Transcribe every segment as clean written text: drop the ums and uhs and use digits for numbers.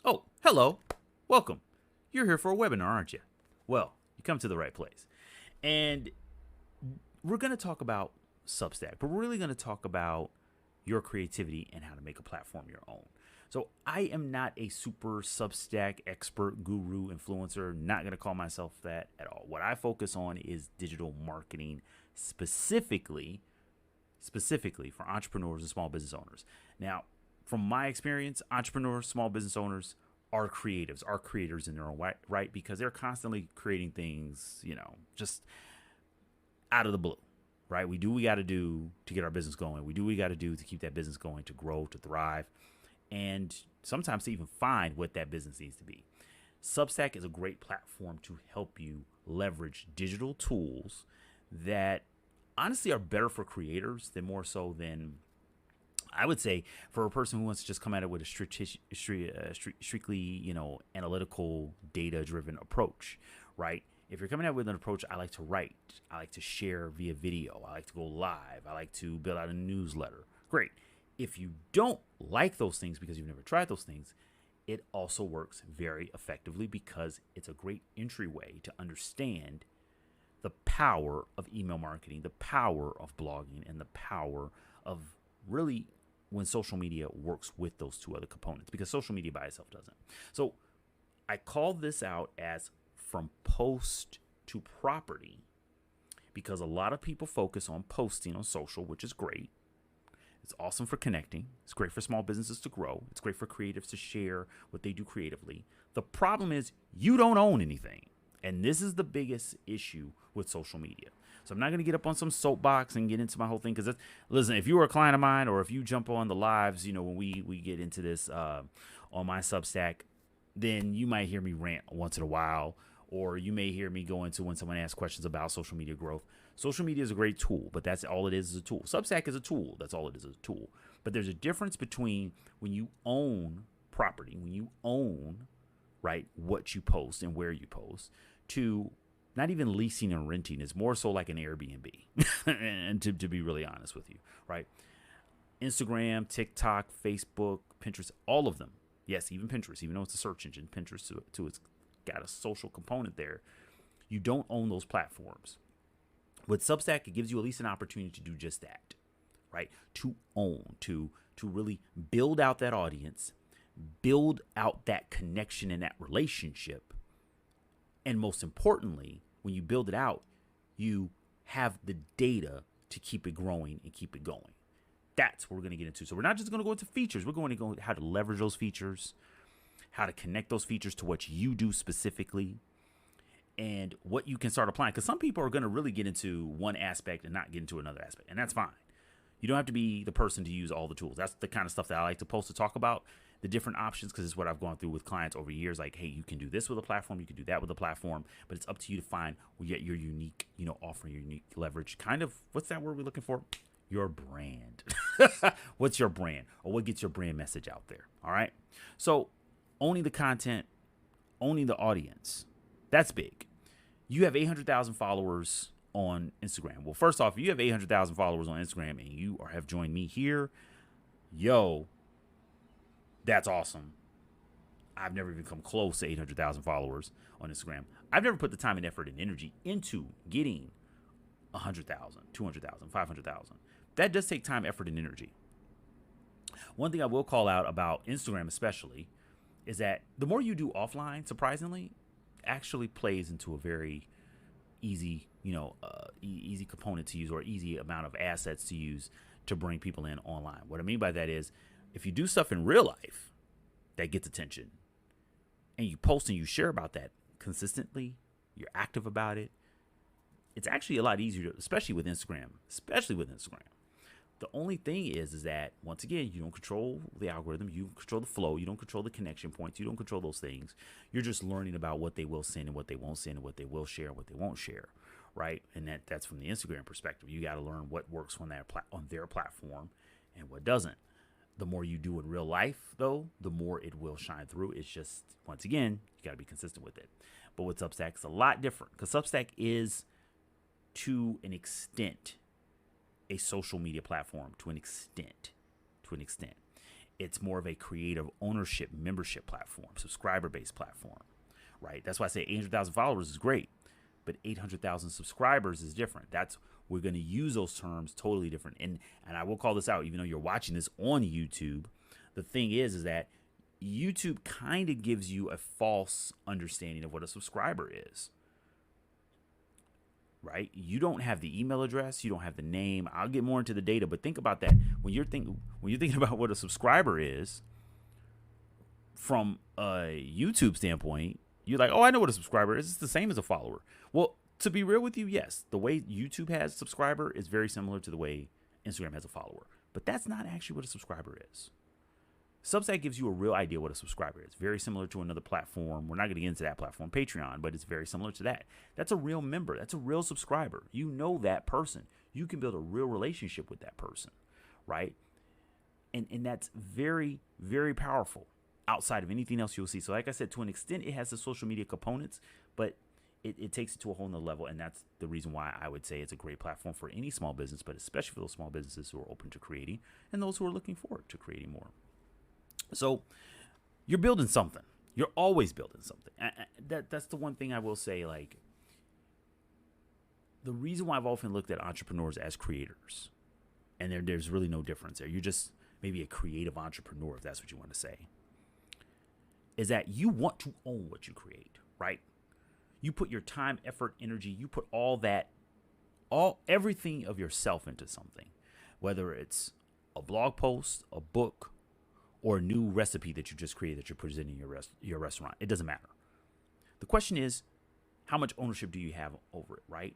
Oh, hello. Welcome. You're here for a webinar, aren't you? Well, you come to the right place. And we're going to talk about Substack, but we're really going to talk about your creativity and how to make a platform your own. So I am not a super Substack expert, guru, influencer, not going to call myself that at all. What I focus on is digital marketing specifically for entrepreneurs and small business owners. Now, from my experience, entrepreneurs, small business owners are creatives, are creators in their own right, because they're constantly creating things, just out of the blue, right? We do what we got to do to get our business going. We do what we got to do to keep that business going, to grow, to thrive, and sometimes to even find what that business needs to be. Substack is a great platform to help you leverage digital tools that honestly are better for creators than more so than, I would say, for a person who wants to just come at it with a strictly, analytical, data-driven approach, right? If you're coming at it with an approach, I like to write, I like to share via video, I like to go live, I like to build out a newsletter. Great. If you don't like those things because you've never tried those things, it also works very effectively because it's a great entryway to understand the power of email marketing, the power of blogging, and the power of really when social media works with those two other components, because social media by itself doesn't. So I call this out as from post to property because a lot of people focus on posting on social, which is great. It's awesome for connecting. It's great for small businesses to grow. It's great for creatives to share what they do creatively. The problem is you don't own anything. And this is the biggest issue with social media. So I'm not going to get up on some soapbox and get into my whole thing. Because listen, if you were a client of mine or if you jump on the lives, when we get into this on my Substack, then you might hear me rant once in a while. Or you may hear me go into when someone asks questions about social media growth. Social media is a great tool, but that's all it is a tool. Substack is a tool. That's all it is a tool. But there's a difference between when you own property, when you own, right, what you post and where you post, to not even leasing and renting. Is more so like an Airbnb. And to be really honest with you, right? Instagram, TikTok, Facebook, Pinterest, all of them. Yes, even Pinterest, even though it's a search engine, Pinterest too, it's got a social component there. You don't own those platforms. With Substack, it gives you at least an opportunity to do just that, right? To own, to really build out that audience, build out that connection and that relationship. And most importantly, when you build it out, you have the data to keep it growing and keep it going. That's what we're going to get into. So we're not just going to go into features. We're going to go into how to leverage those features, how to connect those features to what you do specifically, and what you can start applying. Because some people are going to really get into one aspect and not get into another aspect. And that's fine. You don't have to be the person to use all the tools. That's the kind of stuff that I like to post to talk about, the different options, because it's what I've gone through with clients over years. Like, hey, you can do this with a platform, you can do that with a platform, but it's up to you to find your unique, offering, your unique leverage. Kind of, what's that word we're looking for? Your brand. What's your brand? Or what gets your brand message out there? All right. So owning the content, owning the audience, that's big. You have 800,000 followers on Instagram. Well, first off, if you have 800,000 followers on Instagram and you have joined me here, that's awesome. I've never even come close to 800,000 followers on Instagram. I've never put the time and effort and energy into getting 100,000, 200,000, 500,000. That does take time, effort, and energy. One thing I will call out about Instagram especially is that the more you do offline, surprisingly, actually plays into a very easy, easy component to use, or easy amount of assets to use to bring people in online. What I mean by that is, if you do stuff in real life that gets attention and you post and you share about that consistently, you're active about it, it's actually a lot easier to, especially with Instagram. The only thing is that, once again, you don't control the algorithm, you control the flow, you don't control the connection points, you don't control those things. You're just learning about what they will send and what they won't send and what they will share and what they won't share, right? And that's from the Instagram perspective. You got to learn what works on their platform and what doesn't. The more you do in real life, though, the more it will shine through. It's just, once again, you got to be consistent with it. But with Substack, it's a lot different, because Substack is, to an extent, a social media platform, to an extent. It's more of a creative ownership membership platform, subscriber-based platform, right? That's why I say 800,000 followers is great, but 800,000 subscribers is different. We're going to use those terms totally different. And I will call this out, even though you're watching this on YouTube. The thing is that YouTube kind of gives you a false understanding of what a subscriber is, right? You don't have the email address, you don't have the name. I'll get more into the data, but think about that. When you're thinking about what a subscriber is from a YouTube standpoint, you're like, oh, I know what a subscriber is. It's the same as a follower. Well, to be real with you, yes, the way YouTube has a subscriber is very similar to the way Instagram has a follower, but that's not actually what a subscriber is. Substack gives you a real idea what a subscriber is. Very similar to another platform. We're not going to get into that platform, Patreon, but it's very similar to that. That's a real member. That's a real subscriber. You know that person. You can build a real relationship with that person, right? And that's very, very powerful outside of anything else you'll see. So like I said, to an extent, it has the social media components, but it takes it to a whole nother level. And that's the reason why I would say it's a great platform for any small business, but especially for those small businesses who are open to creating and those who are looking forward to creating more. So you're building something. You're always building something. That's the one thing I will say. Like, the reason why I've often looked at entrepreneurs as creators, and there's really no difference there. You're just maybe a creative entrepreneur, if that's what you want to say, is that you want to own what you create, right? You put your time, effort, energy, you put everything of yourself into something, whether it's a blog post, a book, or a new recipe that you just created that you're presenting your restaurant. It doesn't matter. The question is, how much ownership do you have over it, right?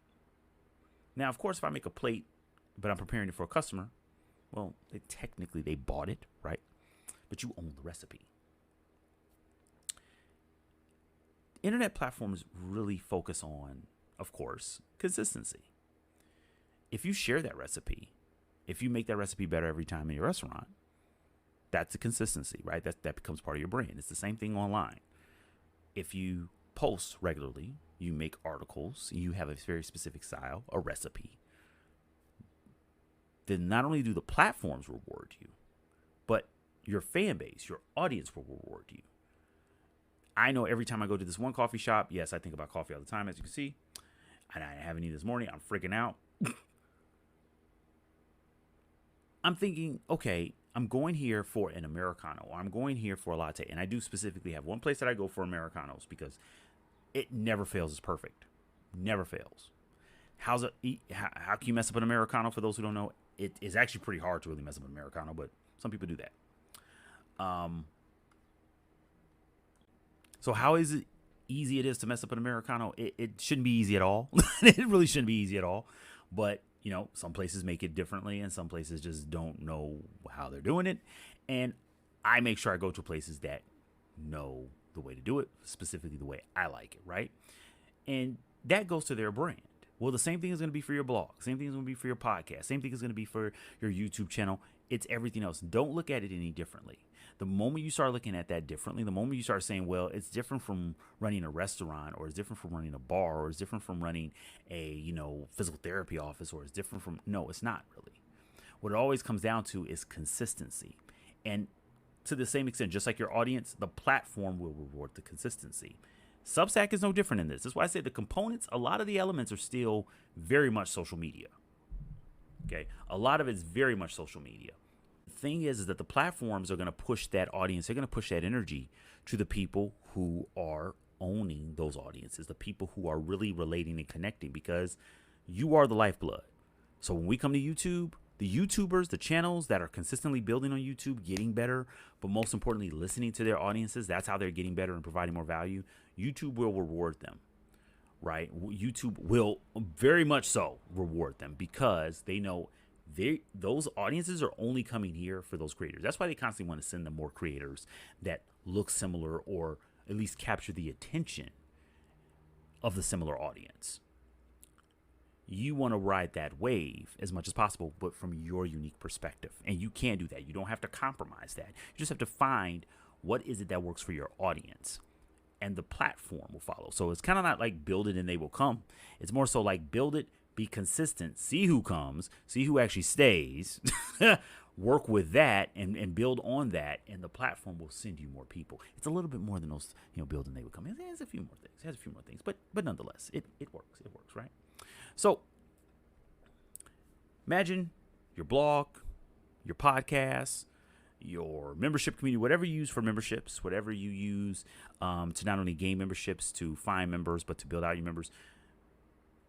Now, of course, if I make a plate, but I'm preparing it for a customer, well, technically they bought it, right? But you own the recipe. Internet platforms really focus on, of course, consistency. If you share that recipe, if you make that recipe better every time in your restaurant, that's the consistency, right? That becomes part of your brand. It's the same thing online. If you post regularly, you make articles, you have a very specific style, a recipe, then not only do the platforms reward you, but your fan base, your audience will reward you. I know every time I go to this one coffee shop, yes, I think about coffee all the time, as you can see, and I haven't eaten this morning. I'm freaking out. I'm thinking, okay, I'm going here for an Americano, or I'm going here for a latte. And I do specifically have one place that I go for Americanos because it never fails. It's perfect. Never fails. How can you mess up an Americano? For those who don't know, it is actually pretty hard to really mess up an Americano, but some people do that. So how is it easy it is to mess up an Americano? It shouldn't be easy at all. It really shouldn't be easy at all. But some places make it differently and some places just don't know how they're doing it. And I make sure I go to places that know the way to do it, specifically the way I like it, right? And that goes to their brand. Well, the same thing is going to be for your blog. Same thing is going to be for your podcast. Same thing is going to be for your YouTube channel. It's everything else. Don't look at it any differently. The moment you start looking at that differently, the moment you start saying, well, it's different from running a restaurant, or it's different from running a bar, or it's different from running a, physical therapy office, or it's different from, no, it's not really. What it always comes down to is consistency. And to the same extent, just like your audience, the platform will reward the consistency. Substack is no different in this. That's why I say the components, a lot of the elements are still very much social media. Okay. A lot of it's very much social media. The thing is that the platforms are going to push that audience. They're going to push that energy to the people who are owning those audiences, the people who are really relating and connecting, because you are the lifeblood. So when we come to YouTube, the YouTubers, the channels that are consistently building on YouTube, getting better, but most importantly, listening to their audiences, that's how they're getting better and providing more value. YouTube will reward them, right? YouTube will very much so reward them because they know those audiences are only coming here for those creators. That's why they constantly want to send them more creators that look similar or at least capture the attention of the similar audience. You want to ride that wave as much as possible, but from your unique perspective. And you can do that. You don't have to compromise that. You just have to find what is it that works for your audience. And the platform will follow. So it's kind of not like build it and they will come. It's more so like build it, be consistent, see who comes, see who actually stays, Work with that and build on that, and the platform will send you more people. It's a little bit more than those, building they would come in. It has a few more things. But nonetheless, it works. It works, right? So imagine your blog, your podcast, your membership community, whatever you use for memberships, whatever you use to not only gain memberships, to find members, but to build out your members.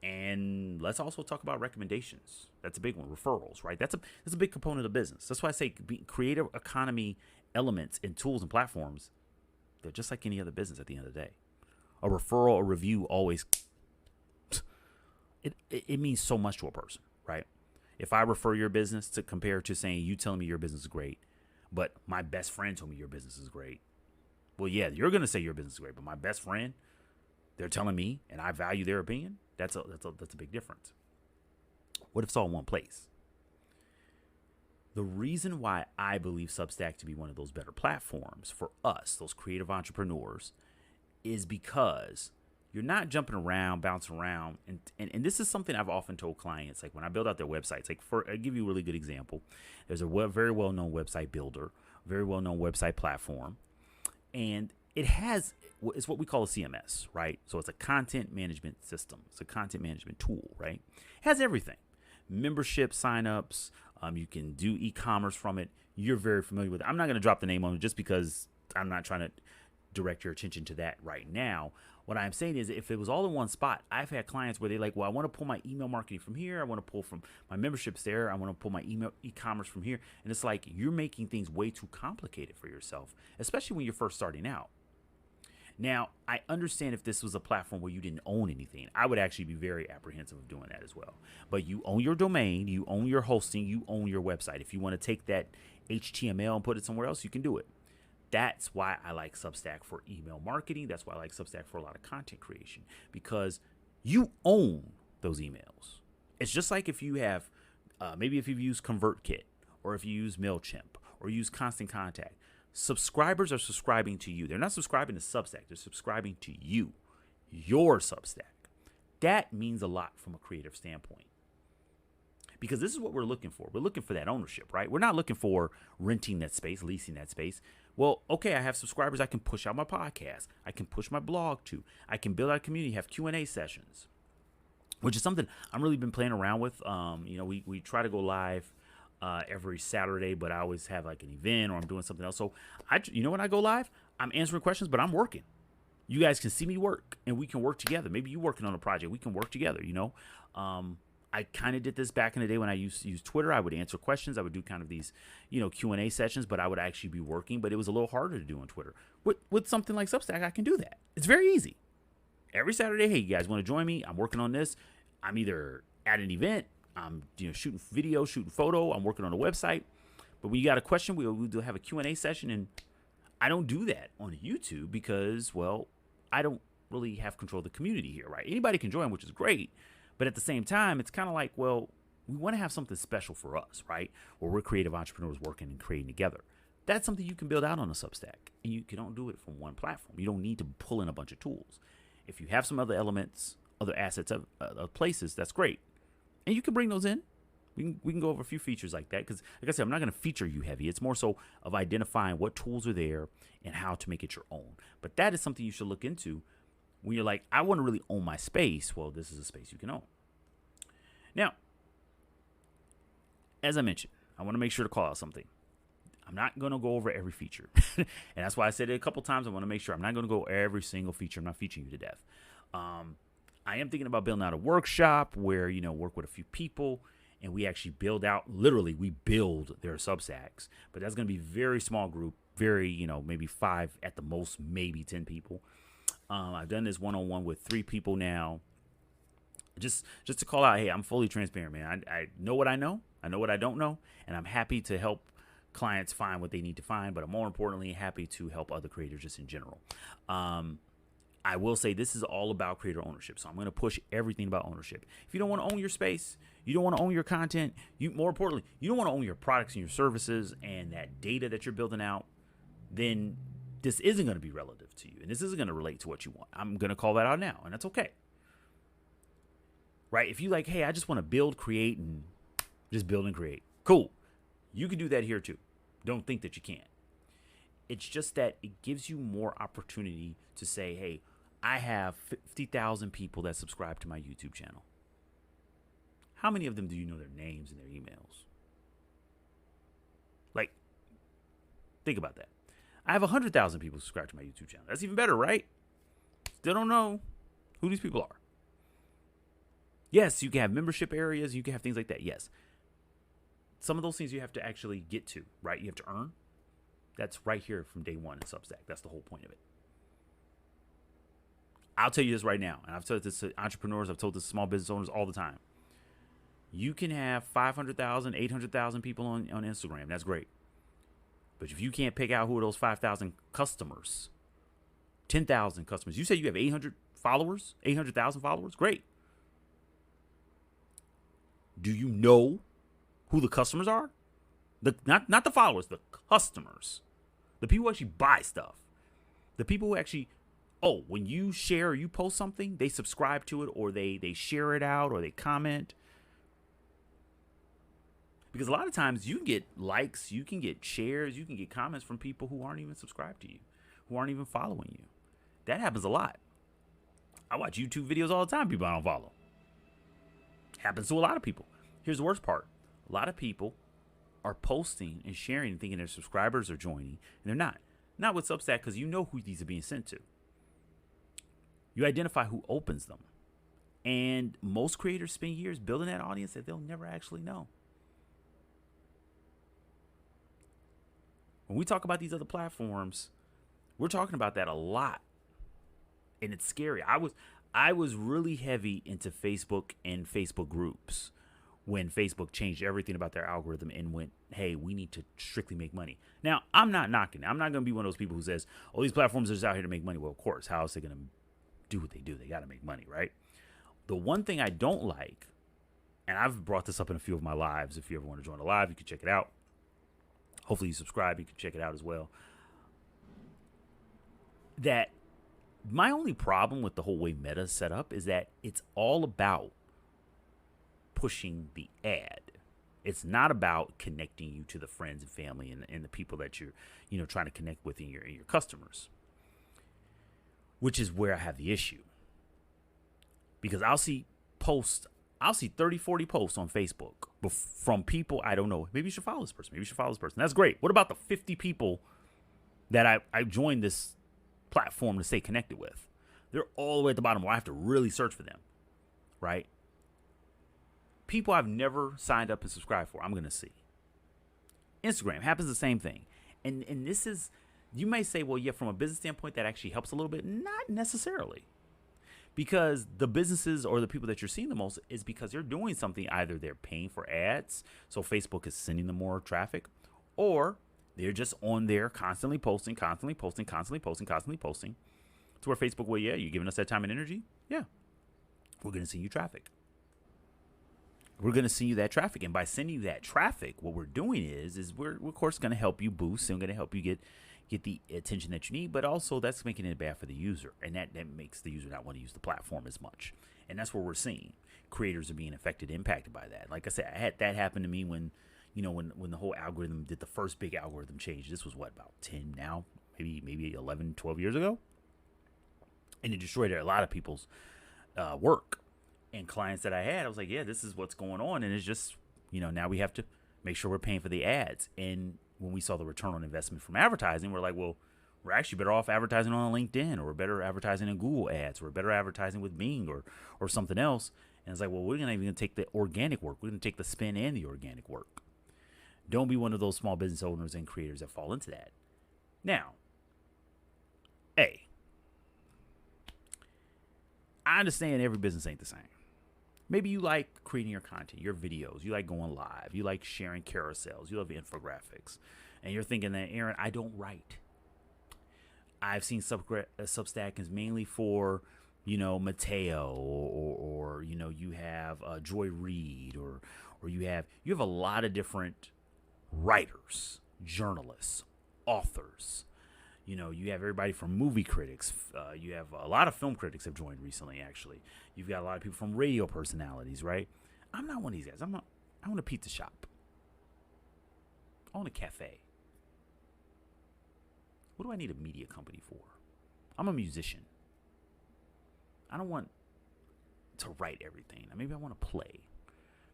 And let's also talk about recommendations. That's a big one. Referrals, right? That's a big component of business. That's why I say creative economy elements and tools and platforms, they're just like any other business at the end of the day. A referral, a review always, it means so much to a person, right? If I refer your business to compare to saying you telling me your business is great, but my best friend told me your business is great. Well, yeah, you're going to say your business is great, but my best friend, they're telling me and I value their opinion. That's a big difference. What if it's all in one place? The reason why I believe Substack to be one of those better platforms for us, those creative entrepreneurs, is because you're not jumping around, bouncing around. And this is something I've often told clients, like when I build out their websites, I'll give you a really good example. There's a very well-known website builder, very well-known website platform, and it's what we call a CMS, right? So it's a content management system. It's a content management tool, right? It has everything. Membership signups. You can do e-commerce from it. You're very familiar with it. I'm not going to drop the name on it just because I'm not trying to direct your attention to that right now. What I'm saying is if it was all in one spot, I've had clients where they're like, well, I want to pull my email marketing from here. I want to pull from my memberships there. I want to pull my email e-commerce from here. And it's like you're making things way too complicated for yourself, especially when you're first starting out. Now, I understand if this was a platform where you didn't own anything, I would actually be very apprehensive of doing that as well. But you own your domain, you own your hosting, you own your website. If you want to take that HTML and put it somewhere else, you can do it. That's why I like Substack for email marketing. That's why I like Substack for a lot of content creation, because you own those emails. It's just like if you have, maybe if you've used ConvertKit, or if you use MailChimp, or use Constant Contact. Subscribers are subscribing to you. They're not subscribing to Substack. They're subscribing to you, your Substack. That means a lot from a creative standpoint, because this is what we're looking for. We're looking for that ownership, right? We're not looking for renting that space, leasing that space. Well, okay, I have subscribers. I can push out my podcast. I can push my blog to. I can build out a community, have Q&A sessions, which is something I'm really been playing around with. We try to go live every Saturday, but I always have like an event or I'm doing something else. So when I go live, I'm answering questions, but I'm working. You guys can see me work and we can work together. Maybe you're working on a project. We can work together, I kind of did this back in the day when I used to use Twitter. I would answer questions. I would do kind of these, Q&A sessions, but I would actually be working, but it was a little harder to do on Twitter. With something like Substack, I can do that. It's very easy. Every Saturday, hey, you guys want to join me? I'm working on this. I'm either at an event, I'm shooting video, shooting photo, I'm working on a website. But when you got a question, we'll have a Q&A session, and I don't do that on YouTube because, well, I don't really have control of the community here, right? Anybody can join, which is great. But at the same time, it's kind of like, well, we want to have something special for us, right? Where we're creative entrepreneurs working and creating together. That's something you can build out on a Substack. And you don't do it from one platform. You don't need to pull in a bunch of tools. If you have some other elements, other assets of places, that's great. And you can bring those in. We can go over a few features like that because, like I said, I'm not going to feature you heavy. It's more so of identifying what tools are there and how to make it your own. But that is something you should look into when you're like, I want to really own my space. Well, this is a space you can own. Now, as I mentioned, I want to make sure to call out something. I'm not going to go over every feature. And that's why I said it a couple times. I want to make sure I'm not going to go every single feature. I'm not featuring you to death. I am thinking about building out a workshop where, work with a few people and we actually we build their Substacks. But that's going to be very small group, very, maybe 5 at the most, maybe 10 people. I've done this one-on-one with 3 people now. Just to call out, hey, I'm fully transparent, man. I know what I know. I know what I don't know. And I'm happy to help clients find what they need to find. But I'm more importantly happy to help other creators just in general. I will say this is all about creator ownership. So I'm going to push everything about ownership. If you don't want to own your space, you don't want to own your content, more importantly, you don't want to own your products and your services and that data that you're building out, then this isn't going to be relative to you. And this isn't going to relate to what you want. I'm going to call that out now, and that's okay. Right? If you like, hey, I just want to build, create, and just build and create. Cool. You can do that here too. Don't think that you can't. It's just that it gives you more opportunity to say, hey, I have 50,000 people that subscribe to my YouTube channel. How many of them do you know their names and their emails? Like, think about that. I have 100,000 people subscribe to my YouTube channel. That's even better, right? Still don't know who these people are. Yes, you can have membership areas. You can have things like that. Yes. Some of those things you have to actually get to, right? You have to earn. That's right here from day one in Substack. That's the whole point of it. I'll tell you this right now, and I've told this to entrepreneurs, I've told this to small business owners all the time. You can have 500,000, 800,000 people on Instagram. That's great. But if you can't pick out who are those 5,000 customers, 10,000 customers, you say you have 800 followers, 800,000 followers, great. Do you know who the customers are? Not the followers, the customers. The people who actually buy stuff. The people who actually, when you share or you post something, they subscribe to it, or they share it out, or they comment. Because a lot of times you can get likes, you can get shares, you can get comments from people who aren't even subscribed to you, who aren't even following you. That happens a lot. I watch YouTube videos all the time, people I don't follow. Happens to a lot of people. Here's the worst part. A lot of people are posting and sharing and thinking their subscribers are joining, and they're not. Not with Substack, because you know who these are being sent to. You identify who opens them. And most creators spend years building that audience that they'll never actually know. When we talk about these other platforms, we're talking about that a lot. And it's scary. I was really heavy into Facebook and Facebook groups when Facebook changed everything about their algorithm and went, hey, we need to strictly make money. Now, I'm not knocking it. I'm not going to be one of those people who says, these platforms are just out here to make money. Well, of course, how else are they going to do what they do? They got to make money, right? The one thing I don't like, and I've brought this up in a few of my lives. If you ever want to join a live, you can check it out. Hopefully you subscribe. You can check it out as well. That my only problem with the whole way Meta is set up is that it's all about pushing the ad. It's not about connecting you to the friends and family and the people that you're, trying to connect with in your customers, which is where I have the issue. Because I'll see 30, 40 posts on Facebook from people I don't know. Maybe you should follow this person. Maybe you should follow this person. That's great. What about the 50 people that I joined this platform to stay connected with? They're all the way at the bottom where I have to really search for them, right? People I've never signed up and subscribed for, I'm going to see. Instagram happens the same thing. And this is, you may say, well, yeah, from a business standpoint, that actually helps a little bit. Not necessarily. Because the businesses or the people that you're seeing the most is because they're doing something. Either they're paying for ads, so Facebook is sending them more traffic, or they're just on there constantly posting, to where Facebook, well, yeah, you're giving us that time and energy? Yeah. We're going to send you traffic. We're going to send you that traffic. And by sending you that traffic, what we're doing is we're of course going to help you boost and going to help you get the attention that you need, but also that's making it bad for the user. And that makes the user not want to use the platform as much. And that's what we're seeing. Creators are being affected, impacted by that. Like I said, I had that happen to me when the whole algorithm did the first big algorithm change. This was about 10 now, maybe 11, 12 years ago. And it destroyed a lot of people's work. And clients that I had, I was like, yeah, this is what's going on. And it's just, now we have to make sure we're paying for the ads. And when we saw the return on investment from advertising, we're like, well, we're actually better off advertising on LinkedIn, or we're better advertising in Google ads, or we're better advertising with Bing or something else. And it's like, well, we're not even going to take the organic work. We're going to take the spin and the organic work. Don't be one of those small business owners and creators that fall into that. Now, I understand every business ain't the same. Maybe you like creating your content, your videos. You like going live. You like sharing carousels. You love infographics. And you're thinking that, Ehren, I don't write. I've seen Substack is mainly for, Mateo or you have Joy Reid or you have a lot of different writers, journalists, authors. You have everybody from movie critics. You have a lot of film critics have joined recently, actually. You've got a lot of people from radio personalities, right? I'm not one of these guys. I want a pizza shop. I own a cafe. What do I need a media company for? I'm a musician. I don't want to write everything. Maybe I want to play.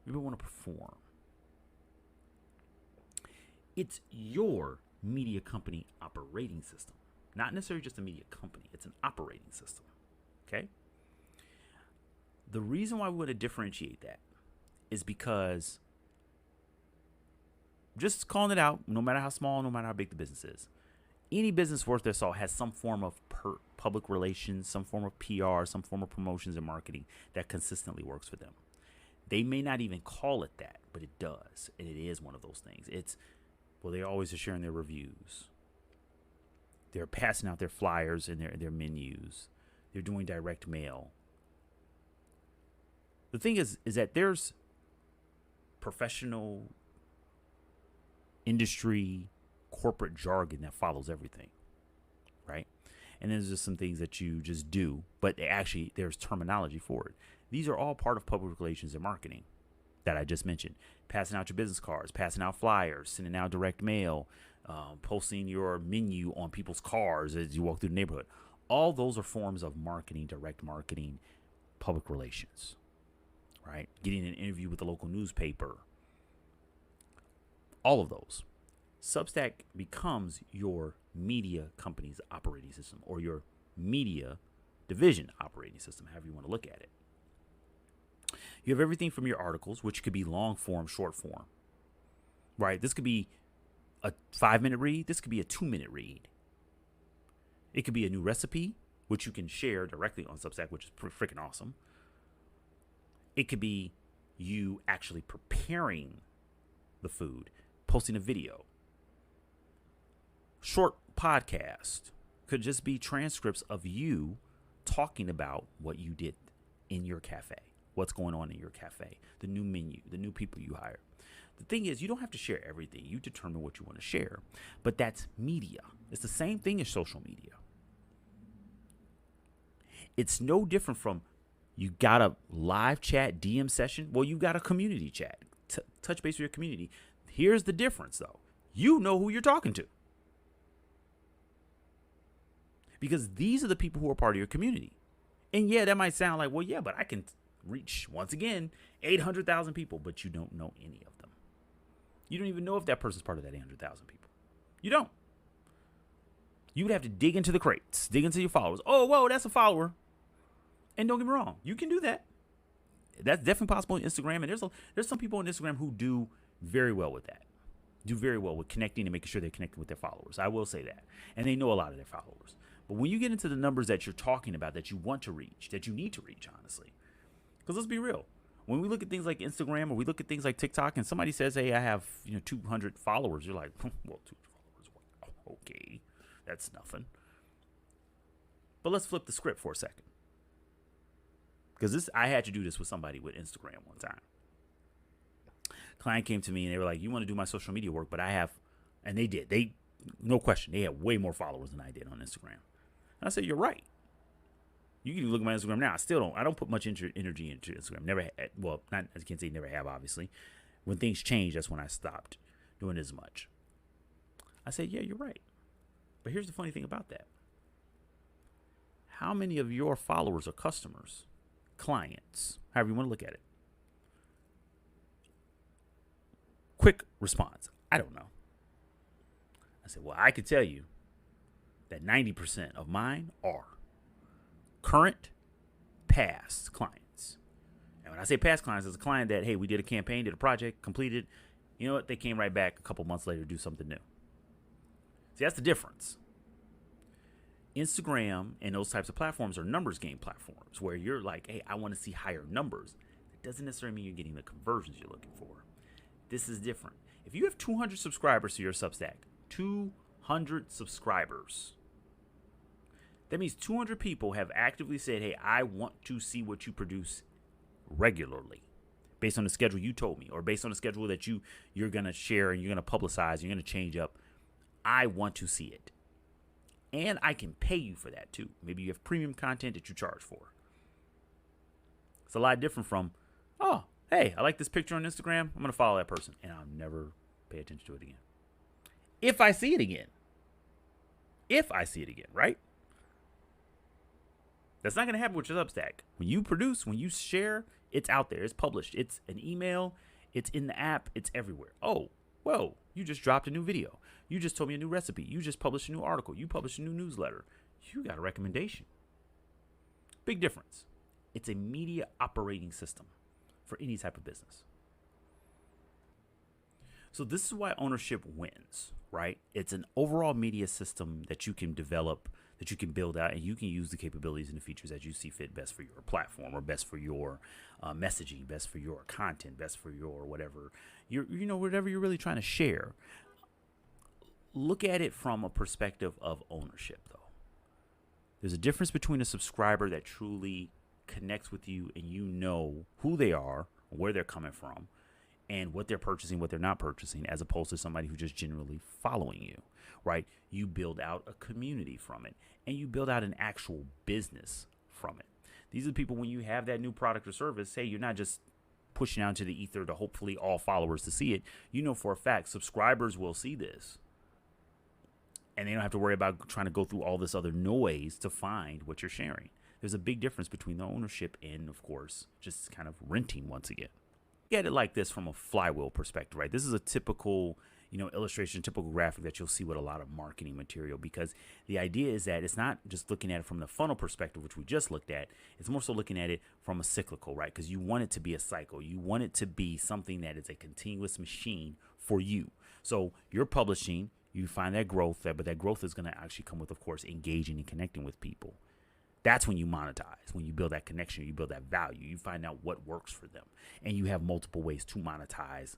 Maybe I want to perform. It's your media company operating system. Not necessarily just a media company. It's an operating system. Okay? The reason why we want to differentiate that is because, just calling it out, no matter how small, no matter how big the business is, any business worth their salt has some form of public relations, some form of PR, some form of promotions and marketing that consistently works for them. They may not even call it that, but it does. And it is one of those things. They always are sharing their reviews. They're passing out their flyers and their menus. They're doing direct mail. The thing is that there's professional industry corporate jargon that follows everything, right? And there's just some things that you just do, but there's terminology for it. These are all part of public relations and marketing that I just mentioned. Passing out your business cards, passing out flyers, sending out direct mail, posting your menu on people's cars as you walk through the neighborhood. All those are forms of marketing, direct marketing, public relations, right? Getting an interview with the local newspaper. All of those. Substack becomes your media company's operating system, or your media division operating system, however you want to look at it. You have everything from your articles, which could be long form, short form, right? This could be a 5-minute read. This could be a 2-minute read. It could be a new recipe, which you can share directly on Substack, which is freaking awesome. It could be you actually preparing the food, posting a video. Short podcast could just be transcripts of you talking about what you did in your cafe, what's going on in your cafe, the new menu, the new people you hire. The thing is, you don't have to share everything. You determine what you want to share, but that's media. It's the same thing as social media. It's no different from you got a live chat DM session. Well, you got a community chat. Touch base with your community. Here's the difference, though. You know who you're talking to. Because these are the people who are part of your community. And yeah, that might sound like, well, yeah, but I can reach, once again, 800,000 people, but you don't know any of them. You don't even know if that person's part of that 800,000 people. You don't. You would have to dig into the crates, dig into your followers. Oh, whoa, that's a follower. And don't get me wrong, you can do that. That's definitely possible on Instagram. And there's some people on Instagram who do very well with that. Do very well with connecting and making sure they're connecting with their followers. I will say that. And they know a lot of their followers. But when you get into the numbers that you're talking about, that you want to reach, that you need to reach, honestly. Because let's be real. When we look at things like Instagram or we look at things like TikTok and somebody says, hey, I have 200 followers, you're like, well, 200 followers, wow, okay, that's nothing. But let's flip the script for a second. Because I had to do this with somebody with Instagram one time. Client came to me and they were like, you want to do my social media work, but I have, and they did. No question, they had way more followers than I did on Instagram. And I said, you're right. You can look at my Instagram now. I don't put much energy into Instagram. Never had, well, not, I can't say never have, obviously. When things changed, that's when I stopped doing as much. I said, yeah, you're right. But here's the funny thing about that. How many of your followers are customers, clients, however you want to look at it? Quick response. I don't know. I said, well, I can tell you that 90% of mine are current, past clients. And when I say past clients, it's a client that, hey, we did a campaign, did a project, completed. You know what? They came right back a couple months later to do something new. See, that's the difference. Instagram and those types of platforms are numbers game platforms where you're like, hey, I want to see higher numbers. That doesn't necessarily mean you're getting the conversions you're looking for. This is different. If you have 200 subscribers to your Substack, 200 subscribers, that means 200 people have actively said, hey, I want to see what you produce regularly based on the schedule you told me, or based on the schedule that you're going to share and you're going to publicize, you're going to change up. I want to see it. And I can pay you for that too. Maybe you have premium content that you charge for. It's a lot different from, oh, hey, I like this picture on Instagram. I'm going to follow that person. And I'll never pay attention to it again. If I see it again. If I see it again, right? That's not going to happen with your Substack. When you produce, when you share, it's out there. It's published. It's an email. It's in the app. It's everywhere. Oh, whoa. You just dropped a new video. You just told me a new recipe. You just published a new article. You published a new newsletter. You got a recommendation. Big difference. It's a media operating system for any type of business. So this is why ownership wins, right? It's an overall media system that you can develop, that you can build out, and you can use the capabilities and the features that you see fit best for your platform, or best for your messaging, best for your content, best for your whatever whatever you're really trying to share. Look at it from a perspective of ownership, though. There's a difference between a subscriber that truly connects with you and you know who they are, where they're coming from, and what they're purchasing, what they're not purchasing, as opposed to somebody who's just generally following you, right? You build out a community from it, and you build out an actual business from it. These are the people, when you have that new product or service, hey, you're not just pushing out into the ether to hopefully all followers to see it. You know for a fact subscribers will see this, and they don't have to worry about trying to go through all this other noise to find what you're sharing. There's a big difference between the ownership and, of course, just kind of renting once again. Get it like this from a flywheel perspective, right? This is a typical, illustration, typical graphic that you'll see with a lot of marketing material, because the idea is that it's not just looking at it from the funnel perspective, which we just looked at. It's more so looking at it from a cyclical, right? Because you want it to be a cycle. You want it to be something that is a continuous machine for you. So you're publishing, you find that growth, but that growth is going to actually come with, of course, engaging and connecting with people. That's when you monetize, when you build that connection, you build that value, you find out what works for them. And you have multiple ways to monetize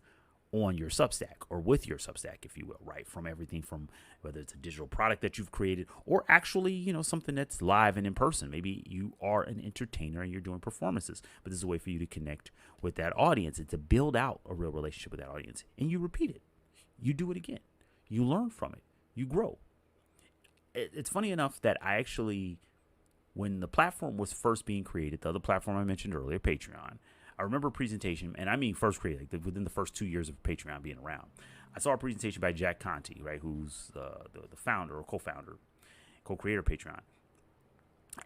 on your Substack, or with your Substack, if you will, right? From everything from whether it's a digital product that you've created, or actually, something that's live and in person. Maybe you are an entertainer and you're doing performances, but this is a way for you to connect with that audience and to build out a real relationship with that audience. And you repeat it. You do it again. You learn from it. You grow. It's funny enough that I actually, when the platform was first being created, the other platform I mentioned earlier, Patreon, I remember a presentation, and I mean first created, like within the first 2 years of Patreon being around. I saw a presentation by Jack Conte, right, who's the founder or co-founder, co-creator of Patreon.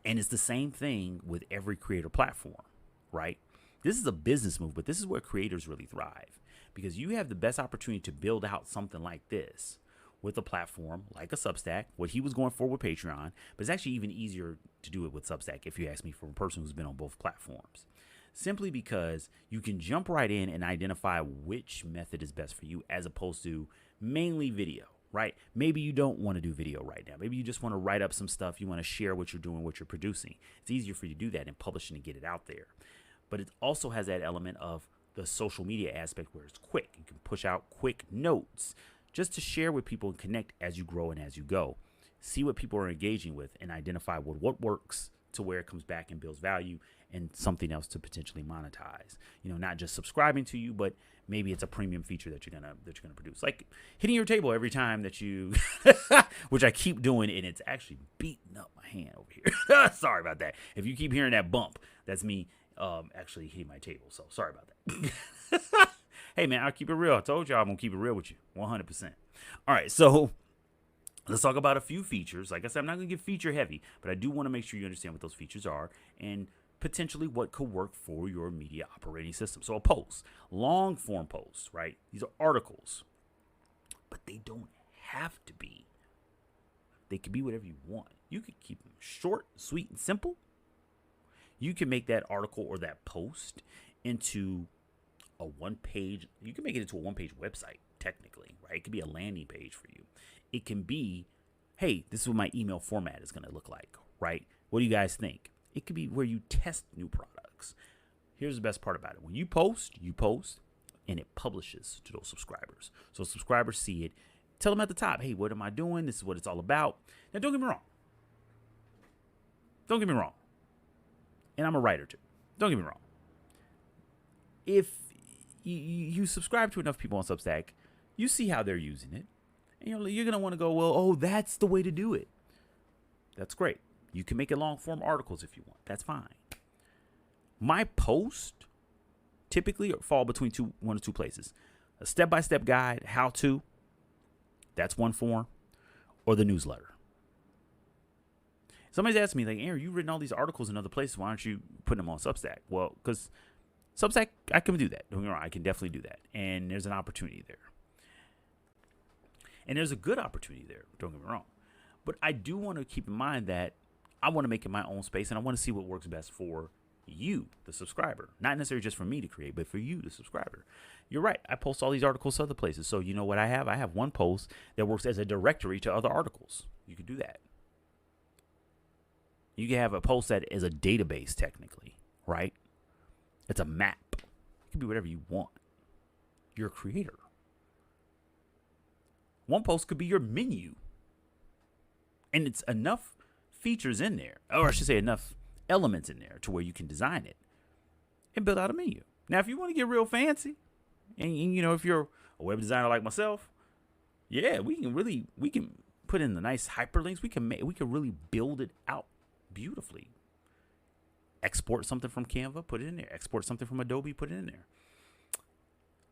And it's the same thing with every creator platform, right? This is a business move, but this is where creators really thrive, because you have the best opportunity to build out something like this with a platform like a Substack, what he was going for with Patreon, but it's actually even easier to do it with Substack, if you ask me, from a person who's been on both platforms. Simply because you can jump right in and identify which method is best for you, as opposed to mainly video, right? Maybe you don't want to do video right now. Maybe you just want to write up some stuff. You want to share what you're doing, what you're producing. It's easier for you to do that and publish and get it out there. But it also has that element of the social media aspect where it's quick. You can push out quick notes just to share with people and connect as you grow and as you go. See what people are engaging with and identify what works to where it comes back and builds value, and something else to potentially monetize. Not just subscribing to you, but maybe it's a premium feature that you're gonna produce, like hitting your table every time that you, which I keep doing, and it's actually beating up my hand over here. Sorry about that. If you keep hearing that bump, that's me actually hitting my table. So sorry about that. Hey man, I'll keep it real. I told you I'm gonna keep it real with you, 100%. All right, so let's talk about a few features. Like I said, I'm not gonna get feature heavy, but I do want to make sure you understand what those features are and potentially what could work for your media operating system. So a post, long form posts, right? These are articles, but they don't have to be. They can be whatever you want. You could keep them short, sweet, and simple. You can make that article or that post into a one-page. You can make it into a one-page website, technically, right? It could be a landing page for you. It can be, hey, this is what my email format is going to look like, right? What do you guys think? It could be where you test new products. Here's the best part about it. When you post, and it publishes to those subscribers. So subscribers see it. Tell them at the top, hey, what am I doing? This is what it's all about. Now, don't get me wrong. And I'm a writer, too. Don't get me wrong. If you subscribe to enough people on Substack, you see how they're using it. And you're going to want to go, well, oh, that's the way to do it. That's great. You can make it long form articles if you want. That's fine. My post typically fall between one or two places. A step-by-step guide, how to, That's one form, or the newsletter. Somebody's asked me, like, Aaron, you've written all these articles in other places. Why aren't you putting them on Substack? Well, because Substack, I can do that. Don't get me wrong, I can definitely do that. And there's an opportunity there. And there's a good opportunity there. Don't get me wrong. But I do want to keep in mind that I want to make it my own space, and I want to see what works best for you, the subscriber. Not necessarily just for me to create, but for you, the subscriber. You're right. I post all these articles to other places. So you know what I have? I have one post that works as a directory to other articles. You can do that. You can have a post that is a database, technically, right? It's a map. It can be whatever you want. You're a creator. One post could be your menu. And it's enough features in there, or I should say enough elements in there to where you can design it and build out a menu. Now, if you want to get real fancy, and you know, if you're a web designer like myself, yeah, we can put in the nice hyperlinks. We can really build it out beautifully. Export something from Canva, put it in there. Export something from Adobe, put it in there.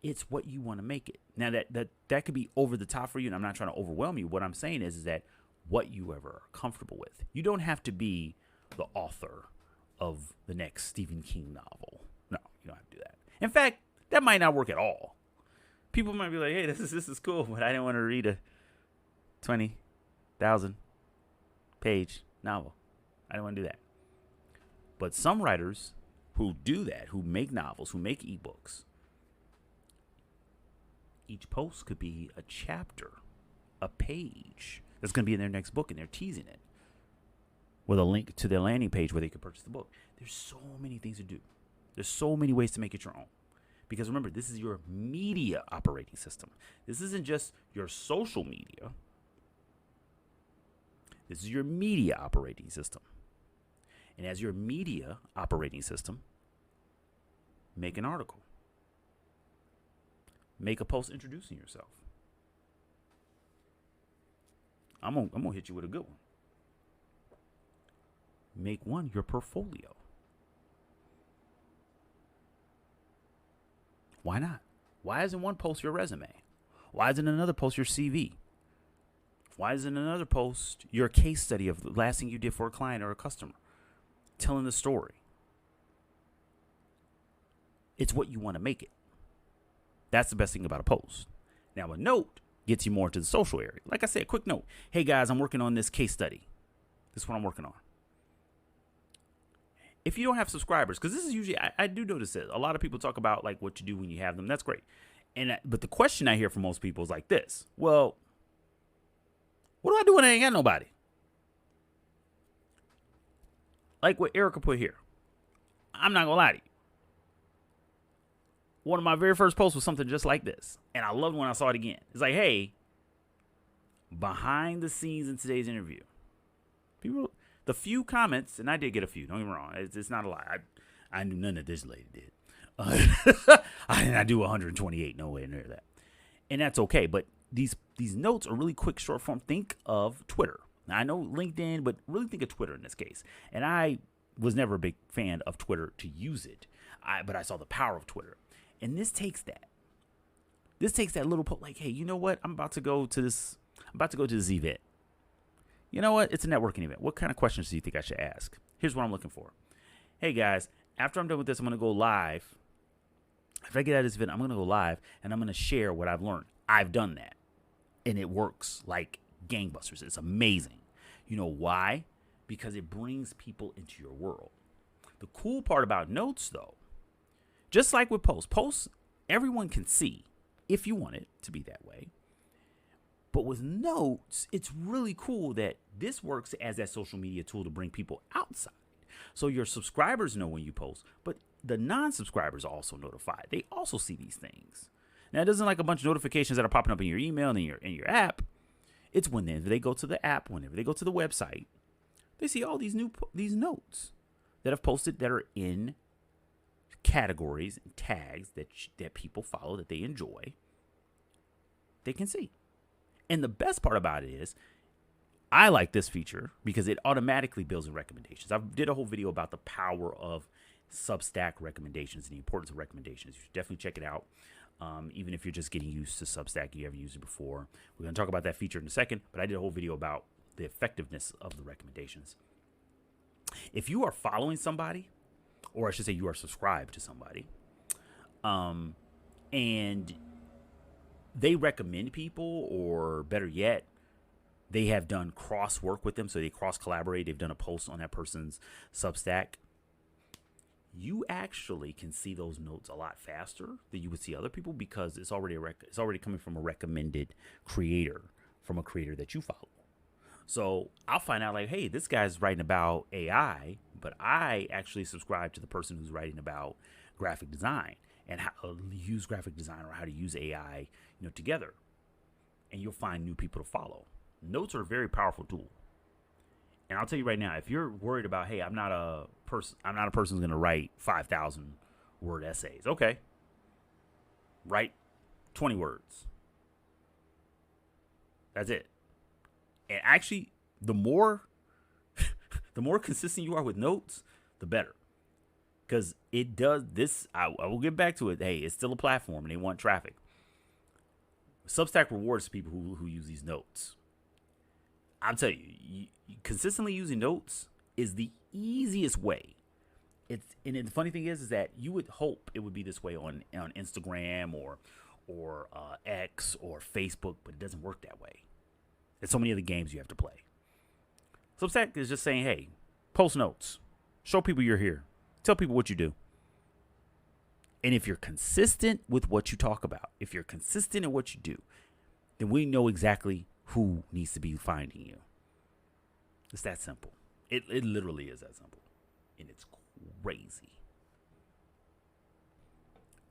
It's what you want to make it. Now that could be over the top for you, and I'm not trying to overwhelm you. What I'm saying is that what you ever are comfortable with. You don't have to be the author of the next Stephen King novel. No, you don't have to do that. In fact, that might not work at all. People might be like, hey, this is cool, but I didn't want to read a 20,000 page novel. I don't want to do that. But some writers who do that, who make novels, who make ebooks, each post could be a chapter, a page that's going to be in their next book, and they're teasing it with a link to their landing page where they can purchase the book. There's so many things to do. There's so many ways to make it your own. Because remember, this is your media operating system. This isn't just your social media. This is your media operating system. And as your media operating system, make an article. Make a post introducing yourself. I'm gonna hit you with a good one. Make one your portfolio. Why not? Why isn't one post your resume? Why isn't another post your CV? Why isn't another post your case study of the last thing you did for a client or a customer? Telling the story. It's what you want to make it. That's the best thing about a post. Now, a note gets you more into the social area. Like I said, quick note. Hey, guys, I'm working on this case study. This is what I'm working on. If you don't have subscribers, because this is usually, I do notice it. A lot of people talk about like what you do when you have them. That's great. But the question I hear from most people is like this. Well, what do I do when I ain't got nobody? Like what Erica put here. I'm not going to lie to you. One of my very first posts was something just like this. And I loved when I saw it again. It's like, hey, behind the scenes in today's interview, people, the few comments, and I did get a few, don't get me wrong. It's not a lie. I knew none of this lady did. I did not do 128, no way near that. And that's okay. But these notes are really quick, short form. Think of Twitter. Now, I know LinkedIn, but really think of Twitter in this case. And I was never a big fan of Twitter to use it. But I saw the power of Twitter. And this takes that. This takes that little like, hey, you know what? I'm about to go to this event. You know what? It's a networking event. What kind of questions do you think I should ask? Here's what I'm looking for. Hey, guys, after I'm done with this, I'm going to go live. After I get out of this event, I'm going to go live, and I'm going to share what I've learned. I've done that, and it works like gangbusters. It's amazing. You know why? Because it brings people into your world. The cool part about notes, though, just like with posts, everyone can see if you want it to be that way. But with notes, it's really cool that this works as that social media tool to bring people outside. So your subscribers know when you post, but the non-subscribers are also notified. They also see these things. Now, it doesn't like a bunch of notifications that are popping up in your email and in your app. It's whenever they go to the app, whenever they go to the website, they see all these notes that I've posted that are in categories and tags that people follow, that they enjoy. They can see. And the best part about it is, I like this feature because it automatically builds in recommendations. I did a whole video about the power of Substack recommendations and the importance of recommendations. You should definitely check it out. Even if you're just getting used to Substack, you haven't used it before. We're going to talk about that feature in a second, but I did a whole video about the effectiveness of the recommendations. If you are following somebody, or I should say you are subscribed to somebody, and they recommend people, or better yet, they have done cross work with them, so they cross collaborate, they've done a post on that person's Substack, you actually can see those notes a lot faster than you would see other people, because it's already it's already coming from a recommended creator, from a creator that you follow. So I'll find out like, hey, this guy's writing about AI, but I actually subscribe to the person who's writing about graphic design and how to use graphic design, or how to use AI, together. And you'll find new people to follow. Notes are a very powerful tool. And I'll tell you right now, if you're worried about, hey, I'm not a person who's going to write 5,000 word essays. Okay. Write 20 words. That's it. And actually, the more consistent you are with notes, the better. Because it does this. I will get back to it. Hey, it's still a platform and they want traffic. Substack rewards people who use these notes. I'm telling you, consistently using notes is the easiest way. And the funny thing is that you would hope it would be this way on Instagram or X or Facebook, but it doesn't work that way. There's so many other games you have to play. Substack is just saying, hey, post notes, show people you're here, tell people what you do. And if you're consistent with what you talk about, if you're consistent in what you do, then we know exactly who needs to be finding you. It's that simple. It literally is that simple. And it's crazy.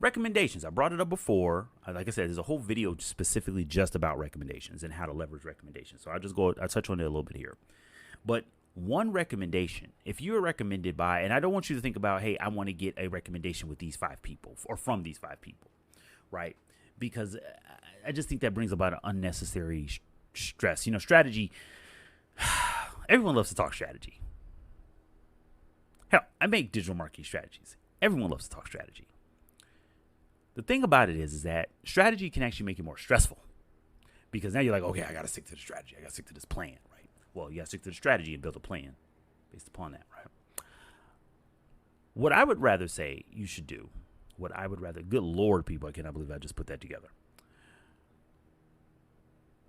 Recommendations. I brought it up before. Like I said, there's a whole video specifically just about recommendations and how to leverage recommendations. So I'll touch on it a little bit here. But one recommendation, if you're recommended by, and I don't want you to think about, hey, I want to get a recommendation with these 5 people or from these 5 people, right? Because I just think that brings about an unnecessary stress. Strategy, everyone loves to talk strategy. Hell, I make digital marketing strategies. Everyone loves to talk strategy. The thing about it is that strategy can actually make it more stressful, because now you're like, okay, I got to stick to the strategy. I got to stick to this plan, right? Well, you got to stick to the strategy and build a plan based upon that, right? What I would rather say you should do, good Lord, people, I cannot believe I just put that together.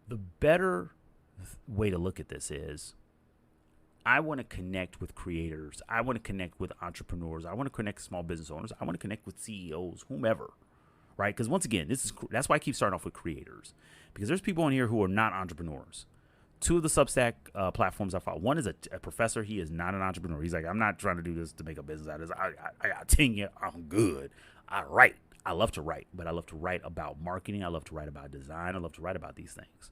The better way to look at this is, I want to connect with creators. I want to connect with entrepreneurs. I want to connect with small business owners. I want to connect with CEOs, whomever, right? Because once again, that's why I keep starting off with creators, because there's people on here who are not entrepreneurs. 2 of the Substack platforms I follow. One is a professor. He is not an entrepreneur. He's like, I'm not trying to do this to make a business out of this. I got tenure. I'm good. I write. I love to write, but I love to write about marketing. I love to write about design. I love to write about these things.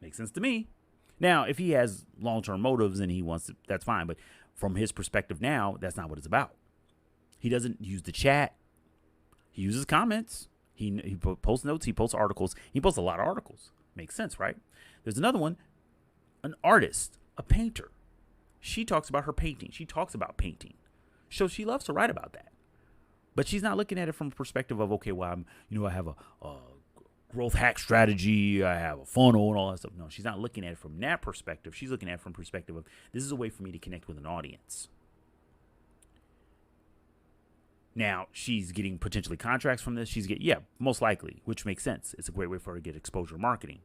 Makes sense to me. Now, if he has long-term motives and he wants to, that's fine. But from his perspective now, that's not what it's about. He doesn't use the chat. He uses comments. He posts notes. He posts articles. He posts a lot of articles. Makes sense, right? There's another one, an artist, a painter. She talks about her painting. She talks about painting. So she loves to write about that. But she's not looking at it from a perspective of, okay, well, I have a growth hack strategy, I have a funnel and all that stuff. No, she's not looking at it from that perspective. She's looking at it from perspective of, this is a way for me to connect with an audience. Now, she's getting potentially contracts from this. Most likely, which makes sense. It's a great way for her to get exposure marketing.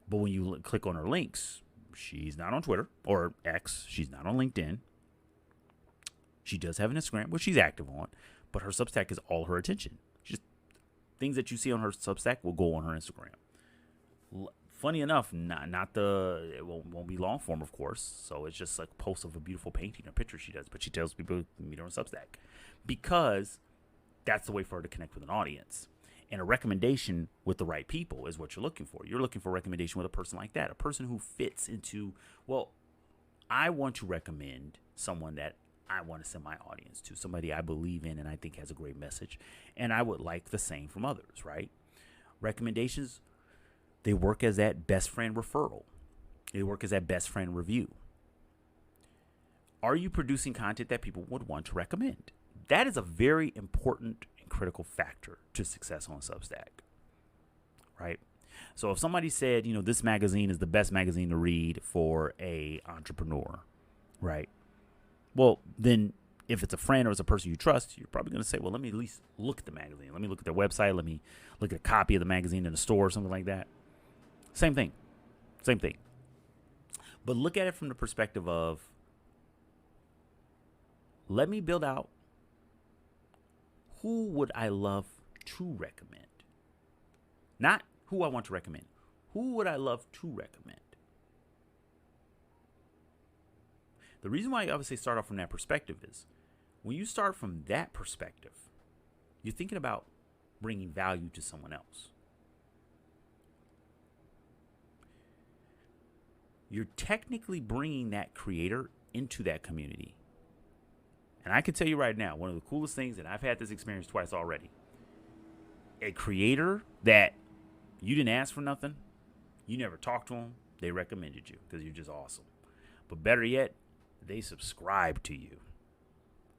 But when you click on her links, she's not on Twitter or X. She's not on LinkedIn. She does have an Instagram, which she's active on, but her Substack is all her attention. Things that you see on her Substack will go on her Instagram. Funny enough, it won't be long form, of course. So it's just like posts of a beautiful painting or picture she does. But she tells people to meet her on Substack, because that's the way for her to connect with an audience. And a recommendation with the right people is what you're looking for. You're looking for a recommendation with a person like that, a person who fits into, well, I want to recommend someone that I want to send my audience to, somebody I believe in and I think has a great message. And I would like the same from others, right? Recommendations, they work as that best friend referral. They work as that best friend review. Are you producing content that people would want to recommend? That is a very important and critical factor to success on Substack, right? So if somebody said, this magazine is the best magazine to read for a entrepreneur, right? Well, then if it's a friend or it's a person you trust, you're probably going to say, well, let me at least look at the magazine. Let me look at their website. Let me look at a copy of the magazine in the store or something like that. Same thing. But look at it from the perspective of, let me build out who would I love to recommend. Not who I want to recommend. Who would I love to recommend? The reason why I obviously start off from that perspective is when you start from that perspective, you're thinking about bringing value to someone else. You're technically bringing that creator into that community. And I can tell you right now, one of the coolest things, and I've had this experience twice already, a creator that you didn't ask for nothing, you never talked to them, they recommended you because you're just awesome. But better yet, they subscribe to you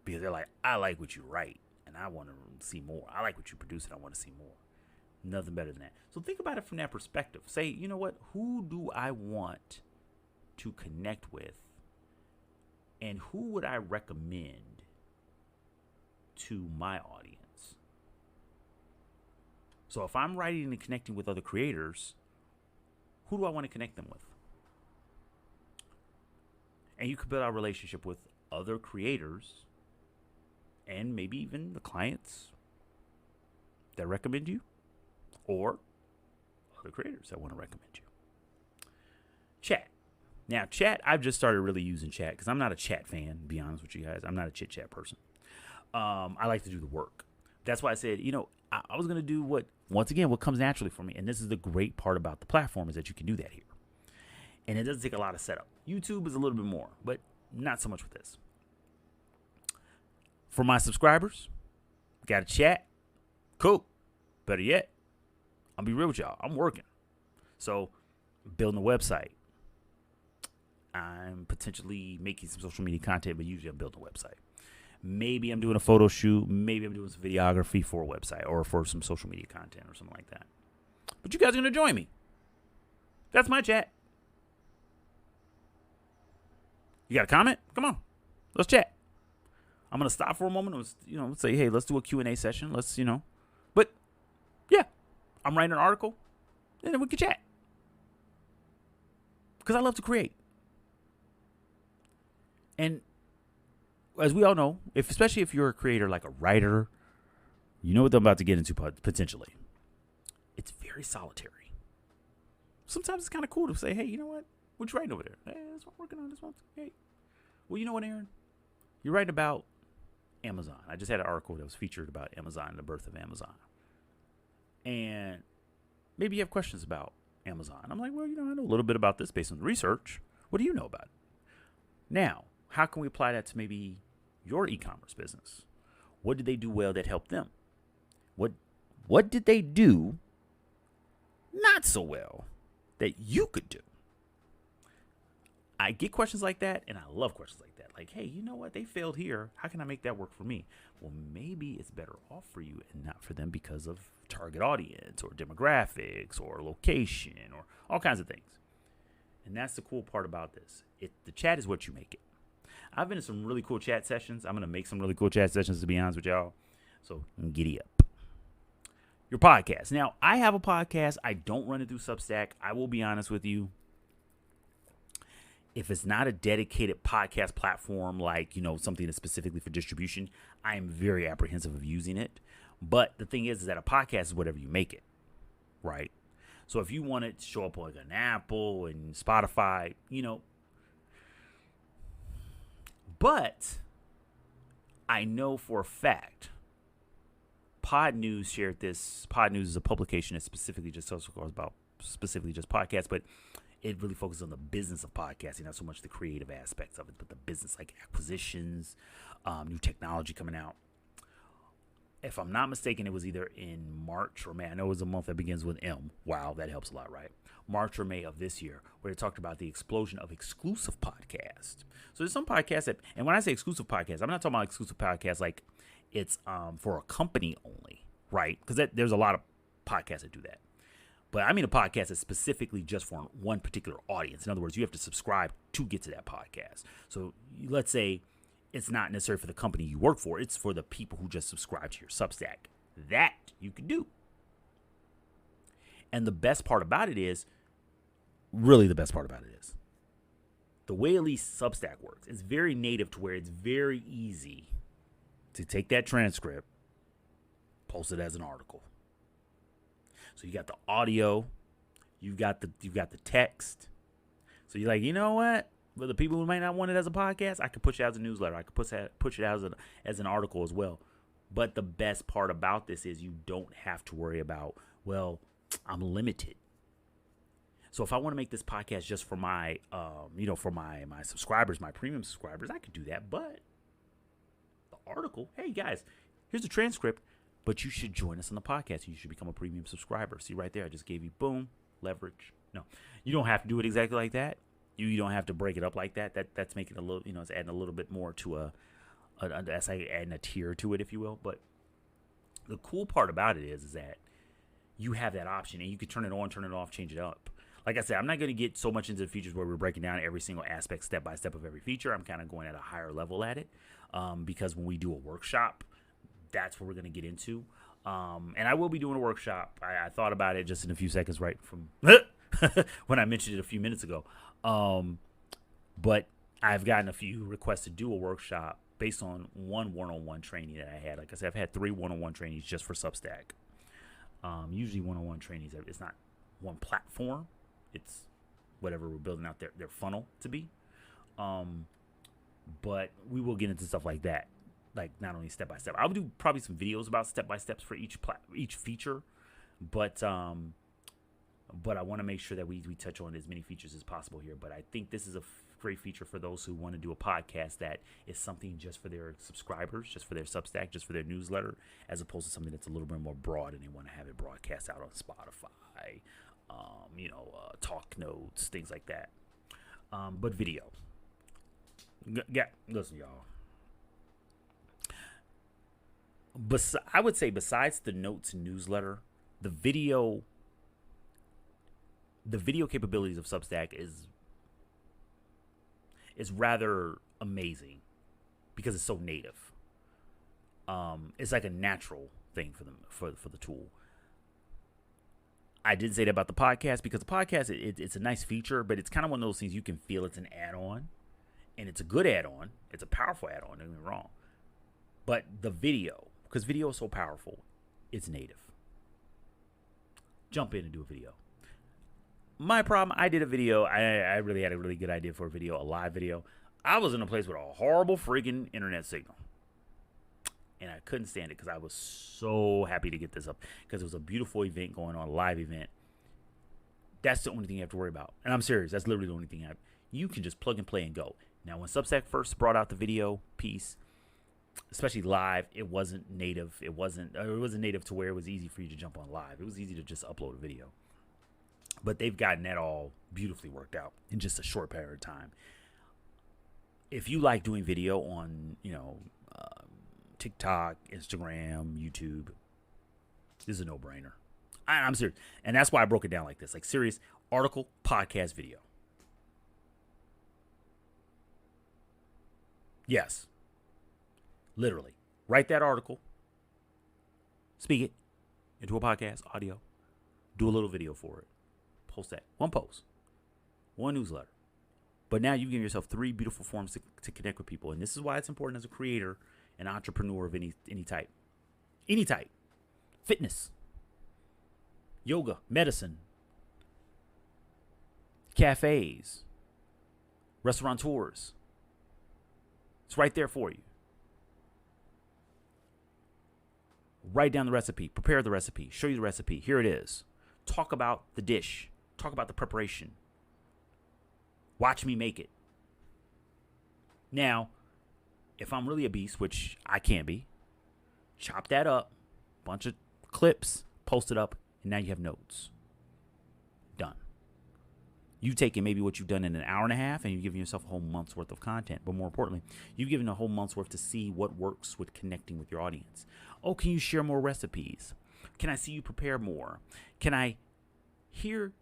because they're like, I like what you write and I want to see more. I like what you produce and I want to see more. Nothing better than that. So think about it from that perspective. Say, you know what? Who do I want to connect with, and who would I recommend to my audience? So if I'm writing and connecting with other creators, who do I want to connect them with? And you could build a relationship with other creators and maybe even the clients that recommend you, or other creators that want to recommend you. Chat. Now, chat, I've just started really using chat because I'm not a chat fan, to be honest with you guys. I'm not a chit-chat person. I like to do the work. That's why I said, I was going to do what comes naturally for me. And this is the great part about the platform is that you can do that here. And it doesn't take a lot of setup. YouTube is a little bit more, but not so much with this. For my subscribers, got a chat. Cool. Better yet, I'll be real with y'all. I'm working. So, building a website. I'm potentially making some social media content, but usually I'm building a website. Maybe I'm doing a photo shoot. Maybe I'm doing some videography for a website or for some social media content or something like that. But you guys are going to join me. That's my chat. You got a comment? Come on. Let's chat. I'm going to stop for a moment and, let's say, hey, let's do a Q&A session. Let's, But, yeah, I'm writing an article, and then we can chat. Because I love to create. And as we all know, especially if you're a creator like a writer, you know what I'm about to get into potentially. It's very solitary. Sometimes it's kind of cool to say, hey, you know what? What you writing over there? Hey, that's what I'm working on this month. Hey. Well, you know what, Ehren? You're writing about Amazon. I just had an article that was featured about Amazon, the birth of Amazon. And maybe you have questions about Amazon. I'm like, well, I know a little bit about this based on the research. What do you know about it? Now, how can we apply that to maybe your e-commerce business? What did they do well that helped them? What did they do not so well that you could do? I get questions like that, and I love questions like that. Like, hey, you know what? They failed here. How can I make that work for me? Well, maybe it's better off for you and not for them because of target audience or demographics or location or all kinds of things. And that's the cool part about this. The chat is what you make it. I've been in some really cool chat sessions. I'm going to make some really cool chat sessions, to be honest with y'all. So giddy up. Your podcast. Now, I have a podcast. I don't run it through Substack. I will be honest with you. If it's not a dedicated podcast platform, like, something that's specifically for distribution, I am very apprehensive of using it. But the thing is that a podcast is whatever you make it, right? So if you want it to show up like an Apple and Spotify, But I know for a fact, Pod News shared this. Pod News is a publication that specifically just talks about just podcasts, but it really focuses on the business of podcasting, not so much the creative aspects of it, but the business like acquisitions, new technology coming out. If I'm not mistaken, it was either in March or May. I know it was a month that begins with M. Wow, that helps a lot, right? March or May of this year, where they talked about the explosion of exclusive podcasts. So there's some podcasts that, and when I say exclusive podcasts, I'm not talking about exclusive podcasts like it's for a company only, right? Because there's a lot of podcasts that do that. But I mean a podcast that's specifically just for one particular audience. In other words, you have to subscribe to get to that podcast. So let's say it's not necessarily for the company you work for. It's for the people who just subscribe to your Substack. That you can do. And the best part about it is, really the best part about it is, the way at least Substack works, it's very native to where it's very easy to take that transcript, post it as an article. So you got the audio, you've got the text. So you're like, you know what? For the people who might not want it as a podcast, I could push it as a newsletter. I could push it as an article as well. But the best part about this is you don't have to worry about, well, I'm limited. So if I want to make this podcast just for my, for my subscribers, my premium subscribers, I could do that. But the article, hey guys, here's the transcript, but you should join us on the podcast. You should become a premium subscriber. See right there, I just gave you, boom, leverage. No, you don't have to do it exactly like that. You don't have to break it up like that. That's making a little, it's adding a little bit more to that's like adding a tier to it, if you will. But the cool part about it is that you have that option, and you can turn it on, turn it off, change it up. Like I said, I'm not going to get so much into the features where we're breaking down every single aspect, step by step of every feature. I'm kind of going at a higher level at it because when we do a workshop, that's what we're going to get into. And I will be doing a workshop. I thought about it just in a few seconds right from when I mentioned it a few minutes ago. But I've gotten a few requests to do a workshop based on one one-on-one training that I had. Like I said, I've had 3 one-on-one trainings just for Substack. Usually one-on-one trainings, it's not one platform. It's whatever we're building out their funnel to be. But we will get into stuff like that, like not only step by step. I'll do probably some videos about step by steps for each feature, but I want to make sure that we touch on as many features as possible here. But I think this is a great feature for those who want to do a podcast that is something just for their subscribers, just for their Substack, just for their newsletter, as opposed to something that's a little bit more broad and they want to have it broadcast out on Spotify, talk notes, things like that. But video. Yeah, listen, y'all. I would say besides the notes and newsletter, the video capabilities of Substack is rather amazing because it's so native. It's like a natural thing for them for the tool. I did say that about the podcast because the podcast it's a nice feature, but it's kind of one of those things you can feel it's an add-on, and it's a good add-on. It's a powerful add-on. Don't get me wrong, but the video, because video is so powerful, it's native. Jump in and do a video. My problem, I did a video. I really had a really good idea for a video, a live video. I was in a place with a horrible freaking internet signal. And I couldn't stand it because I was so happy to get this up because it was a beautiful event going on, a live event. That's the only thing you have to worry about. And I'm serious. That's literally the only thing you can just plug and play and go. Now, when Substack first brought out the video piece, especially live, it wasn't native. It wasn't native to where it was easy for you to jump on live. It was easy to just upload a video. But they've gotten that all beautifully worked out in just a short period of time. If you like doing video on, TikTok, Instagram, YouTube, this is a no-brainer. I'm serious. And that's why I broke it down like this. Like serious article, podcast, video. Yes. Literally. Write that article. Speak it into a podcast, audio. Do a little video for it. Post that. One post. One newsletter. But now you give yourself 3 beautiful forms to connect with people. And this is why it's important as a creator, an entrepreneur of any type. Any type. Fitness. Yoga. Medicine. Cafes. Restaurateurs. It's right there for you. Write down the recipe. Prepare the recipe. Show you the recipe. Here it is. Talk about the dish. Talk about the preparation. Watch me make it. Now, if I'm really a beast, which I can be, chop that up, bunch of clips, post it up, and now you have notes. Done. You've taken maybe what you've done in an hour and a half and you've given yourself a whole month's worth of content. But more importantly, you've given a whole month's worth to see what works with connecting with your audience. Oh, can you share more recipes? Can I see you prepare more? Can I hear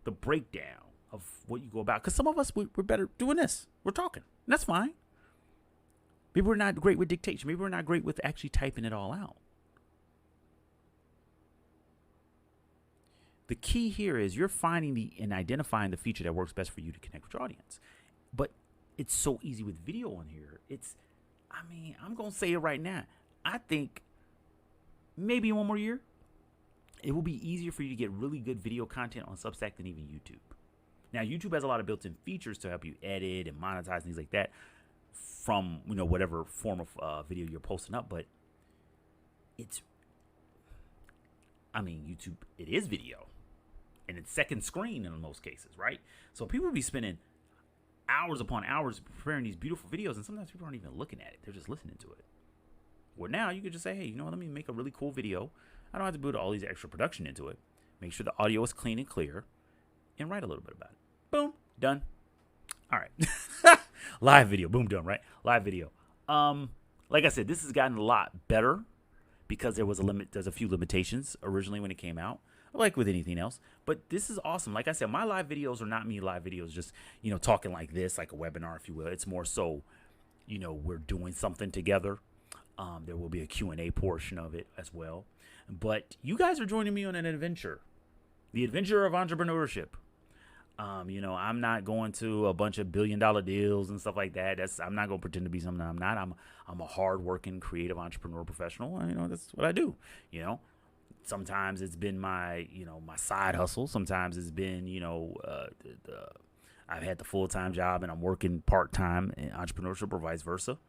the breakdown of what you go about? Because some of us, we're better doing this. We're talking. And that's fine. Maybe we're not great with dictation. Maybe we're not great with actually typing it all out. The key here is you're finding and identifying the feature that works best for you to connect with your audience. But it's so easy with video on here. I'm going to say it right now. I think maybe in one more year, it will be easier for you to get really good video content on Substack than even YouTube. Now, YouTube has a lot of built-in features to help you edit and monetize things like that from, whatever form of video you're posting up. But YouTube, it is video. And it's second screen in most cases, right? So people will be spending hours upon hours preparing these beautiful videos, and sometimes people aren't even looking at it. They're just listening to it. Well, now you could just say, hey, let me make a really cool video. I don't have to build all these extra production into it. Make sure the audio is clean and clear, and write a little bit about it. Boom, done. All right. Live video, boom, done, right? Live video. Like I said, this has gotten a lot better because there's a few limitations originally when it came out. Like with anything else. But this is awesome. Like I said, my live videos are not me live videos just, talking like this, like a webinar, if you will. It's more so, we're doing something together. There will be a Q&A portion of it as well. But you guys are joining me on an adventure. The adventure of entrepreneurship. I'm not going to a bunch of $1 billion deals and stuff like that. I'm not going to pretend to be something I'm not. I'm a hardworking, creative entrepreneur professional. That's what I do, Sometimes it's been my side hustle. Sometimes it's been, I've had the full-time job and I'm working part-time in entrepreneurship or vice versa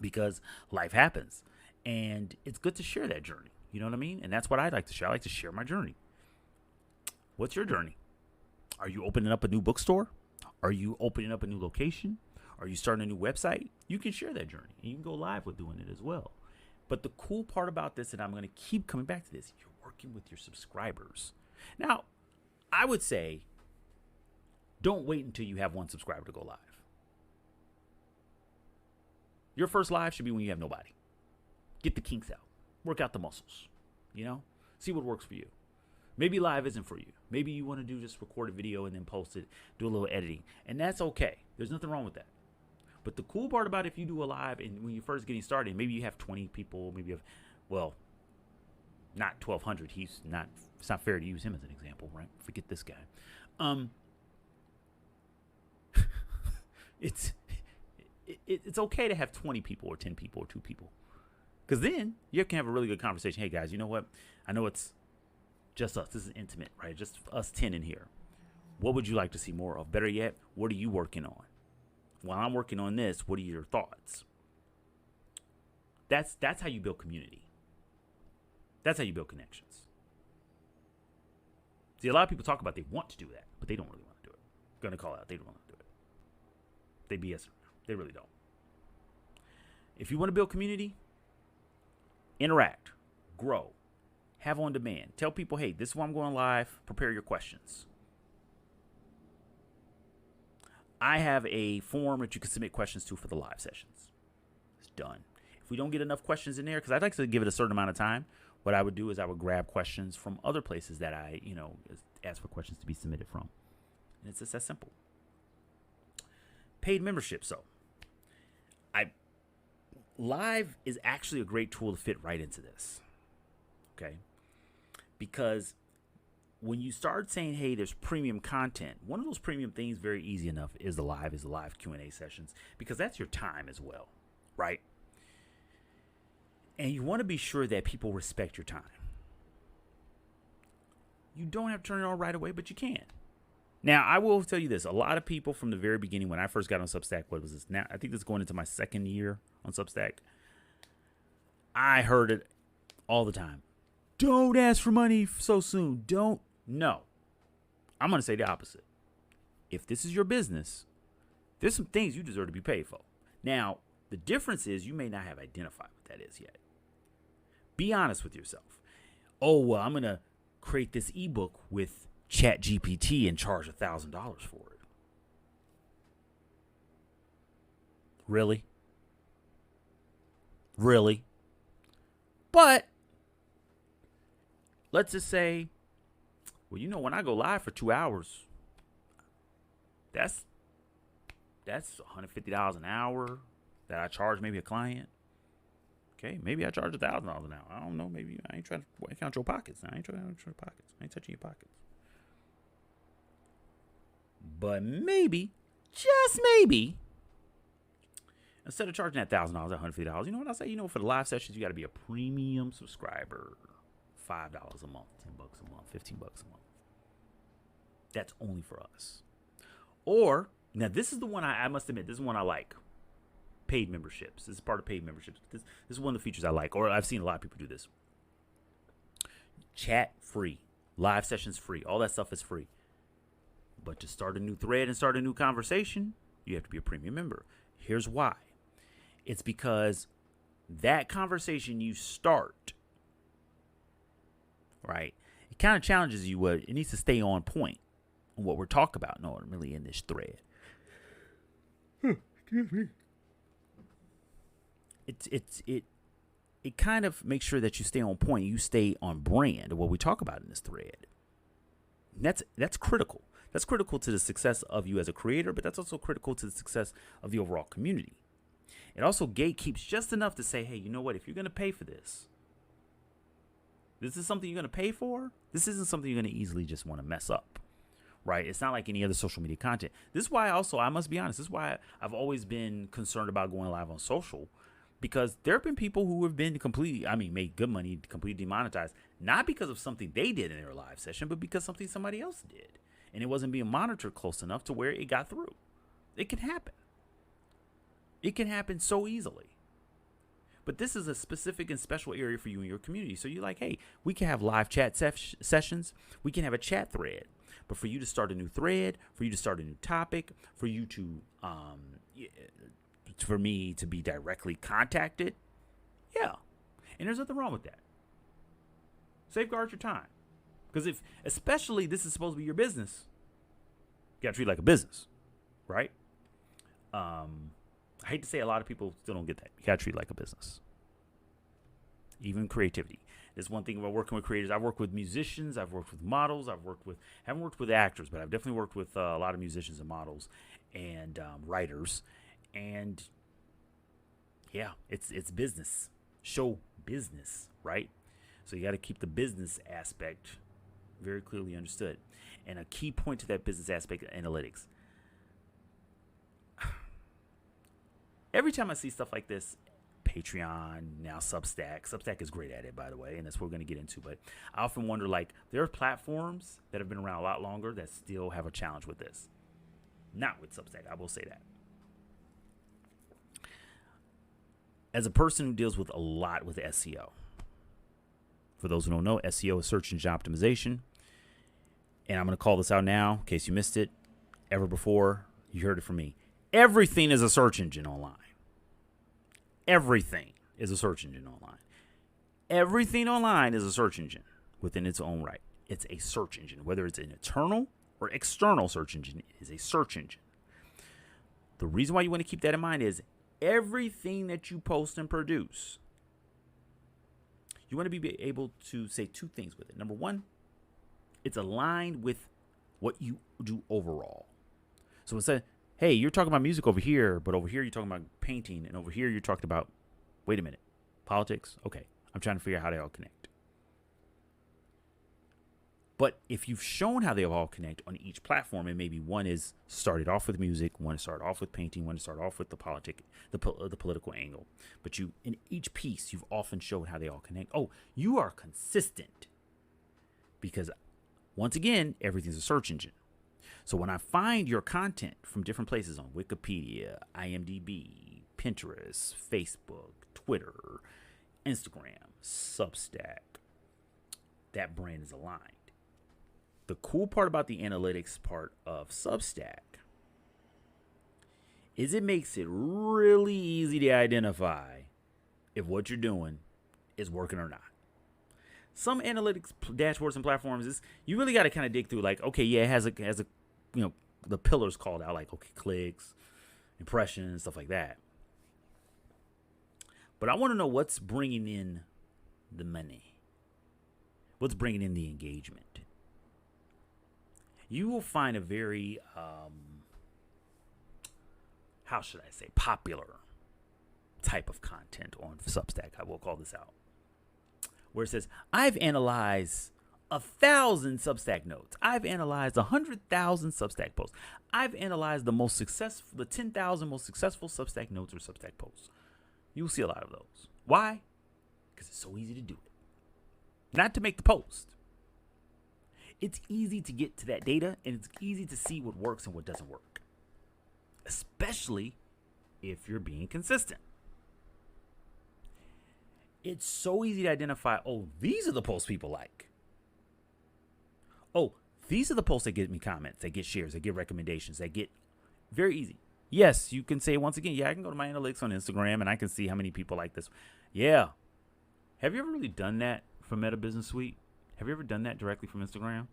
because life happens. And it's good to share that journey. You know what I mean? And that's what I like to share. I like to share my journey. What's your journey? Are you opening up a new bookstore? Are you opening up a new location? Are you starting a new website? You can share that journey. And you can go live with doing it as well. But the cool part about this, and I'm going to keep coming back to this, you're working with your subscribers. Now, I would say, don't wait until you have one subscriber to go live. Your first live should be when you have nobody. Get the kinks out. Work out the muscles. See what works for you. Maybe live isn't for you. Maybe you want to do just record a video and then post it, do a little editing. And that's okay. There's nothing wrong with that. But the cool part about if you do a live and when you're first getting started, maybe you have 20 people, maybe you have, not 1,200. It's not fair to use him as an example, right? Forget this guy. It's okay to have 20 people or 10 people or 2 people. Because then you can have a really good conversation. Hey, guys, you know what? I know it's just us. This is intimate, right? Just us 10 in here. What would you like to see more of? Better yet, what are you working on? While I'm working on this, what are your thoughts? That's how you build community. That's how you build connections. See, a lot of people talk about they want to do that, but they don't really want to do it. Going to call out, they don't want to do it. They BS. They really don't. If you want to build community, interact, grow, have on demand. Tell people, hey, this is why I'm going live. Prepare your questions. I have a form that you can submit questions to for the live sessions. It's done. If we don't get enough questions in there, because I'd like to give it a certain amount of time, what I would do is I would grab questions from other places that I, ask for questions to be submitted from. And it's just that simple. Paid membership. So, live is actually a great tool to fit right into this. Okay? Because when you start saying, hey, there's premium content, one of those premium things, very easy enough, is the live Q&A sessions, because that's your time as well, right? And you want to be sure that people respect your time. You don't have to turn it on right away, but you can. Now, I will tell you this. A lot of people from the very beginning, when I first got on Substack, what was this? Now, I think this is going into my second year on Substack. I heard it all the time. Don't ask for money so soon. Don't. No. I'm going to say the opposite. If this is your business, there's some things you deserve to be paid for. Now, the difference is you may not have identified what that is yet. Be honest with yourself. Oh, well, I'm going to create this ebook with Chat GPT and charge $1,000 for it. Really? Really? But let's just say, well, when I go live for 2 hours, that's $150 an hour that I charge maybe a client. Okay, maybe I charge $1,000 an hour. I don't know. Maybe I ain't trying to count your pockets. I ain't trying to count your pockets. I ain't touching your pockets. But maybe, just maybe, instead of charging that $1,000, $150, you know what I say? For the live sessions, you got to be a premium subscriber. $5 a month, $10 a month, $15 a month. That's only for us. Or, now this is the one I must admit, this is one I like. Paid memberships. This is part of paid memberships. This is one of the features I like, or I've seen a lot of people do this. Chat free. Live sessions free. All that stuff is free. But to start a new thread and start a new conversation, you have to be a premium member. Here's why. It's because that conversation you start, right, it kind of challenges you. It needs to stay on point on what we're talking about normally in this thread. Excuse me. It kind of makes sure that you stay on point. You stay on brand of what we talk about in this thread. And that's critical. That's critical to the success of you as a creator, but that's also critical to the success of the overall community. It also gatekeeps just enough to say, hey, you know what? If you're going to pay for this is something you're going to pay for. This isn't something you're going to easily just want to mess up, right? It's not like any other social media content. This is why also, I must be honest, this is why I've always been concerned about going live on social, because there have been people who have been made good money, completely demonetized, not because of something they did in their live session, but because something somebody else did. And it wasn't being monitored close enough to where it got through. It can happen. It can happen so easily. But this is a specific and special area for you and your community. So you're like, hey, we can have live chat sessions. We can have a chat thread. But for you to start a new thread, for you to start a new topic, for you to, for me to be directly contacted, yeah. And there's nothing wrong with that. Safeguard your time. Because especially this is supposed to be your business, you got to treat it like a business, right? I hate to say a lot of people still don't get that. You got to treat it like a business. Even creativity. There's one thing about working with creators. I've worked with musicians. I've worked with models. Haven't worked with actors, but I've definitely worked with a lot of musicians and models and writers. And yeah, it's business. Show business, right? So you got to keep the business aspect very clearly understood. And a key point to that business aspect of analytics. Every time I see stuff like this, Patreon, now Substack. Substack is great at it, by the way, and that's what we're going to get into. But I often wonder, there are platforms that have been around a lot longer that still have a challenge with this. Not with Substack, I will say that. As a person who deals with a lot with SEO, for those who don't know, SEO is search engine optimization. And I'm going to call this out now in case you missed it ever before. You heard it from me. Everything is a search engine online. Everything is a search engine online. Everything online is a search engine within its own right. It's a search engine. Whether it's an internal or external search engine, it is a search engine. The reason why you want to keep that in mind is everything that you post and produce, you want to be able to say two things with it. Number one, it's aligned with what you do overall. So instead, hey, you're talking about music over here, but over here you're talking about painting, and over here you're talking about, wait a minute, politics? Okay, I'm trying to figure out how they all connect. But if you've shown how they all connect on each platform, and maybe one is started off with music, one is started off with painting, one is started off with the political angle. But you, in each piece, you've often showed how they all connect. Oh, you are consistent. Because once again, everything's a search engine. So when I find your content from different places on Wikipedia, IMDb, Pinterest, Facebook, Twitter, Instagram, Substack, that brand is aligned. The cool part about the analytics part of Substack is it makes it really easy to identify if what you're doing is working or not. Some analytics dashboards and platforms is you really got to kind of dig through. Like, okay, yeah, it has a the pillars called out, like, okay, clicks, impressions, stuff like that. But I want to know what's bringing in the money. What's bringing in the engagement? You will find a very, how should I say, popular type of content on Substack. I will call this out. Where it says, I've analyzed 1,000 Substack notes. I've analyzed 100,000 Substack posts. I've analyzed the 10,000 most successful Substack notes or Substack posts. You will see a lot of those. Why? Because it's so easy to do it. Not to make the post. It's easy to get to that data, and it's easy to see what works and what doesn't work. Especially if you're being consistent. It's so easy to identify, oh, these are the posts people like. Oh, these are the posts that get me comments, that get shares, that get recommendations, that get very easy. Yes, you can say once again, yeah, I can go to my analytics on Instagram and I can see how many people like this. Yeah. Have you ever really done that from Meta Business Suite? Have you ever done that directly from Instagram?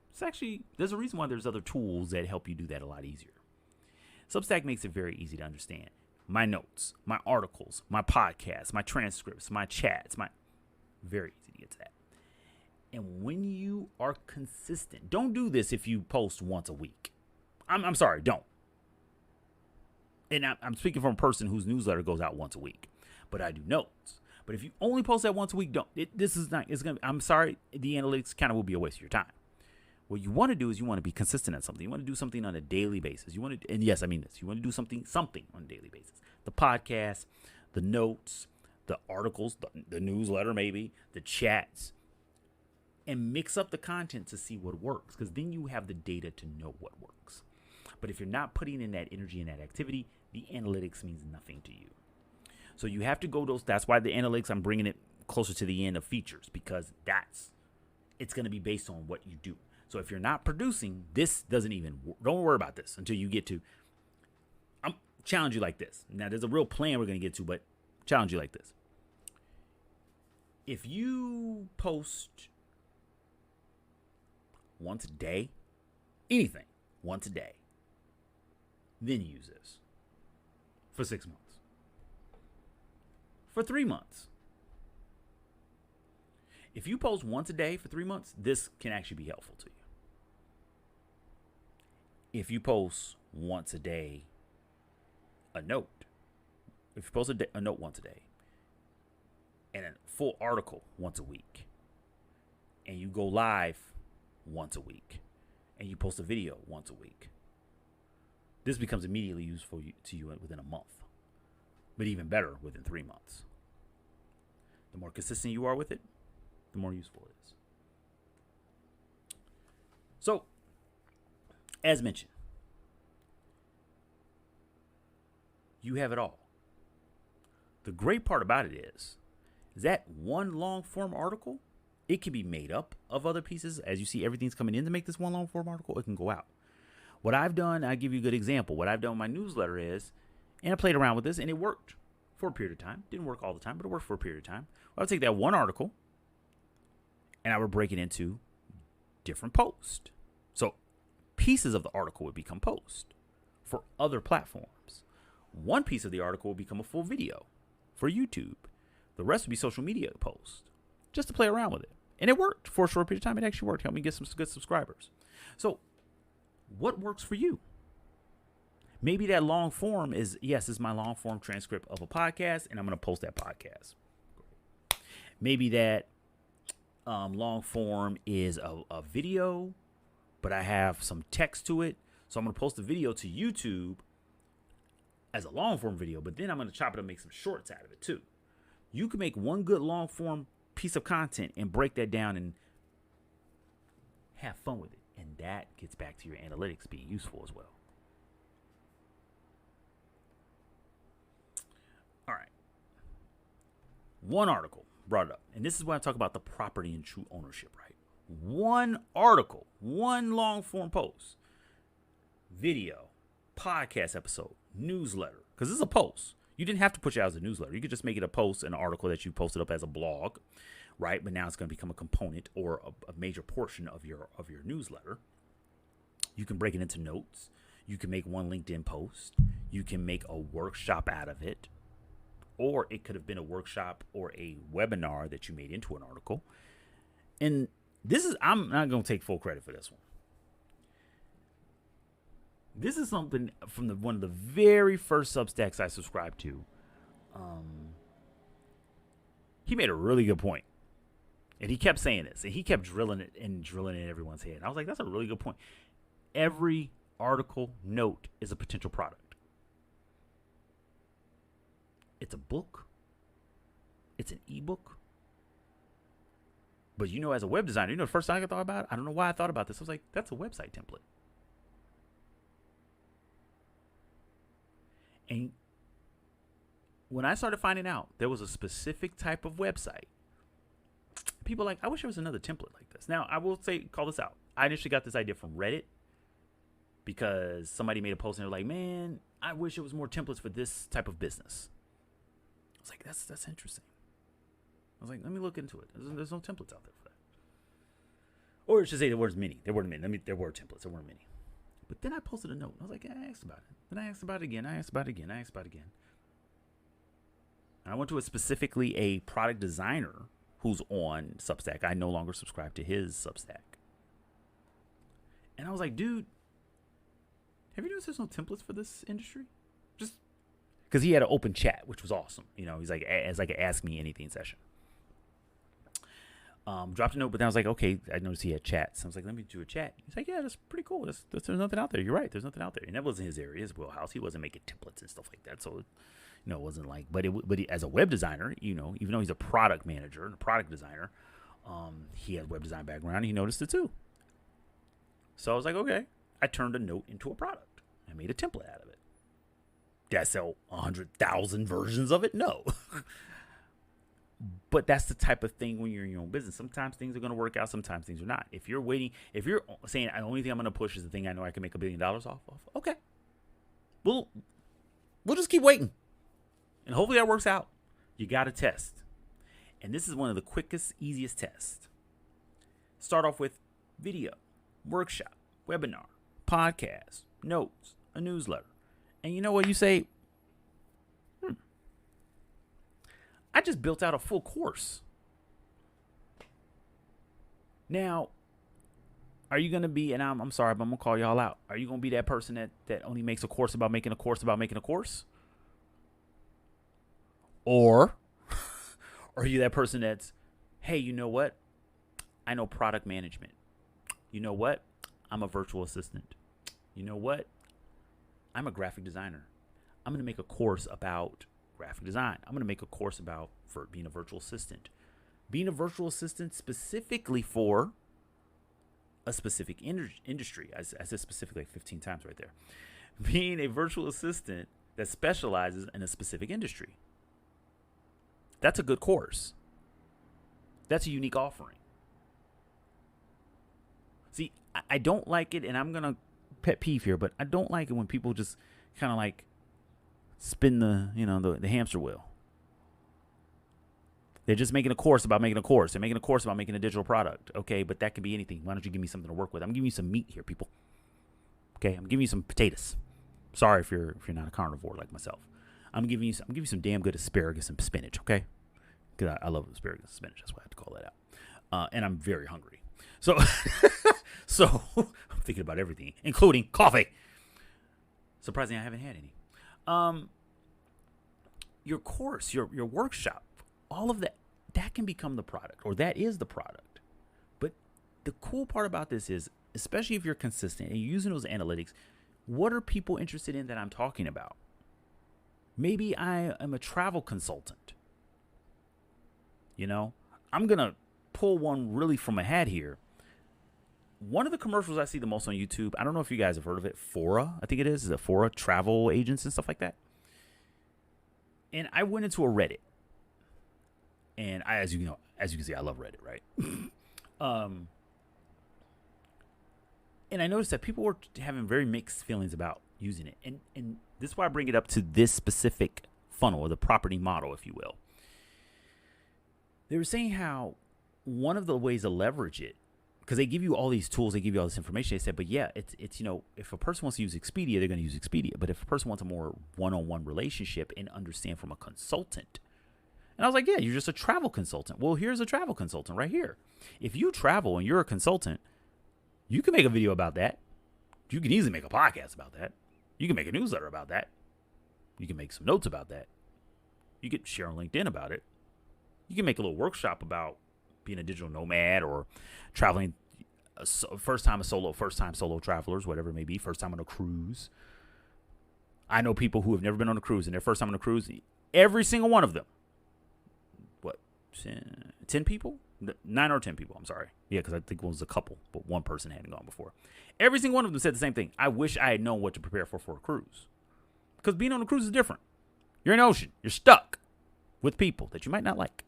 It's actually, there's a reason why there's other tools that help you do that a lot easier. Substack makes it very easy to understand. My notes, my articles, my podcasts, my transcripts, my chats, very easy to get to that. And when you are consistent, don't do this if you post once a week. I'm sorry, don't. And I'm speaking from a person whose newsletter goes out once a week, but I do notes. But if you only post that once a week, don't. I'm sorry, the analytics kind of will be a waste of your time. What you want to do is you want to be consistent at something. You want to do something on a daily basis. And yes, I mean this. You want to do something on a daily basis. The podcast, the notes, the articles, the newsletter maybe, the chats, and mix up the content to see what works, because then you have the data to know what works. But if you're not putting in that energy and that activity, the analytics means nothing to you. So you have to go that's why the analytics, I'm bringing it closer to the end of features, because it's going to be based on what you do. So if you're not producing, this don't worry about this until you get to, I'm challenge you like this. Now there's a real plan we're going to get to, but challenge you like this. If you post once a day, anything once a day, then use this for 6 months, for 3 months. If you post once a day for 3 months, this can actually be helpful to you. If you post once a day, a note, if you post a note once a day, and a full article once a week, and you go live once a week, and you post a video once a week, this becomes immediately useful to you within a month, but even better within 3 months. The more consistent you are with it, the more useful it is. So, as mentioned, you have it all. The great part about it is that one long form article, it can be made up of other pieces. As you see, everything's coming in to make this one long form article. It can go out. What I've done, I'll give you a good example. What I've done with my newsletter is, and I played around with this, and it worked for a period of time. Didn't work all the time, but it worked for a period of time. I would take that one article, and I would break it into different posts. So pieces of the article would become posts for other platforms. One piece of the article would become a full video for YouTube. The rest would be social media posts, just to play around with it. And it worked for a short period of time. It actually worked. Helped me get some good subscribers. So what works for you? Maybe that long form is my long form transcript of a podcast, and I'm going to post that podcast. Maybe that long form is a video, but I have some text to it. So I'm going to post the video to YouTube as a long form video, but then I'm going to chop it up and make some shorts out of it too. You can make one good long form piece of content and break that down and have fun with it. And that gets back to your analytics being useful as well. All right. One article brought it up. And this is when I talk about the property and true ownership, right? One article, one long form post, video, podcast episode, newsletter, because this is a post. You didn't have to put it out as a newsletter. You could just make it a post, an article that you posted up as a blog right? But now it's going to become a component or a major portion of your newsletter. You can break it into notes. You can make one LinkedIn post. You can make a workshop out of it. Or it could have been a workshop or a webinar that you made into an article. And I'm not going to take full credit for this one. This is something from one of the very first Substacks I subscribed to. He made a really good point. And he kept saying this. And he kept drilling it in everyone's head. And I was like, that's a really good point. Every article note is a potential product. It's a book. It's an ebook. But as a web designer, the first thing I thought about, I don't know why I thought about this. I was like, that's a website template. And when I started finding out there was a specific type of website, people were like, I wish there was another template like this. Now, I will call this out. I initially got this idea from Reddit because somebody made a post and they're like, man, I wish there was more templates for this type of business. I was like, that's interesting. I was like, let me look into it. There's no templates out there for that. Or it should say there were many. There were many. There were templates. There weren't many. But then I posted a note. I was like, I asked about it. Then I asked about it again. I asked about it again. I asked about it again. And I went to specifically a product designer who's on Substack. I no longer subscribe to his Substack. And I was like, dude, have you noticed there's no templates for this industry? Just because he had an open chat, which was awesome. He's like, it's like an Ask Me Anything session. Dropped a note, but then I was like, okay, I noticed he had chats. So I was like, let me do a chat. He's like, yeah, that's pretty cool. There's nothing out there. You're right. There's nothing out there. And that wasn't his area, his wheelhouse. He wasn't making templates and stuff like that. So, it wasn't like, but as a web designer, even though he's a product manager and a product designer, he has web design background. And he noticed it too. So I was like, okay. I turned a note into a product. I made a template out of it. Did I sell 100,000 versions of it? No. But that's the type of thing when you're in your own business. Sometimes things are going to work out. Sometimes things are not. If you're saying the only thing I'm going to push is the thing I know I can make $1 billion off of, okay. We'll just keep waiting. And hopefully that works out. You got to test. And this is one of the quickest, easiest tests. Start off with video, workshop, webinar, podcast, notes, a newsletter. And you know what? You say, I just built out a full course. Now, are you going to be, and I'm sorry, but I'm going to call y'all out. Are you going to be that person that only makes a course about making a course about making a course? Or are you that person that's, hey, you know what? I know product management. You know what? I'm a virtual assistant. You know what? I'm a graphic designer. I'm going to make a course about graphic design. I'm going to make a course about for being a virtual assistant. Being a virtual assistant specifically for a specific industry. I said specifically like 15 times right there. Being a virtual assistant that specializes in a specific industry. That's a good course. That's a unique offering. See, I don't like it, and I'm going to pet peeve here, but I don't like it when people just kind of like spin the hamster wheel. They're just making a course about making a course. They're making a course about making a digital product. Okay, but that could be anything. Why don't you give me something to work with? I'm giving you some meat here, people. Okay, I'm giving you some potatoes. Sorry if you're not a carnivore like myself. I'm giving you some damn good asparagus and spinach. Okay, because I love asparagus and spinach. That's why I have to call that out. And I'm very hungry. So I'm thinking about everything, including coffee. Surprisingly, I haven't had any. Your course, your workshop, all of that can become the product, or that is the product. But the cool part about this is, especially if you're consistent and using those analytics, what are people interested in that I'm talking about? Maybe I am a travel consultant. I'm going to pull one really from a hat here. One of the commercials I see the most on YouTube, I don't know if you guys have heard of it, Fora, I think it is. Is it Fora? Travel agents and stuff like that. And I went into a Reddit. And as you can see, I love Reddit, right? And I noticed that people were having very mixed feelings about using it. And this is why I bring it up to this specific funnel, or the property model, if you will. They were saying how one of the ways to leverage it, because they give you all these tools, they give you all this information. They said, but yeah, it's if a person wants to use Expedia, they're going to use Expedia. But if a person wants a more one-on-one relationship and understand from a consultant, and I was like, yeah, you're just a travel consultant. Well, here's a travel consultant right here. If you travel and you're a consultant, you can make a video about that. You can easily make a podcast about that. You can make a newsletter about that. You can make some notes about that. You can share on LinkedIn about it. You can make a little workshop about being a digital nomad or traveling first time solo travelers, whatever it may be, first time on a cruise. I know people who have never been on a cruise and their first time on a cruise, every single one of them, 10 people? 9 or 10 people, I'm sorry. Yeah, because I think it was a couple, but one person hadn't gone before. Every single one of them said the same thing. I wish I had known what to prepare for a cruise. Because being on a cruise is different. You're in the ocean. You're stuck with people that you might not like.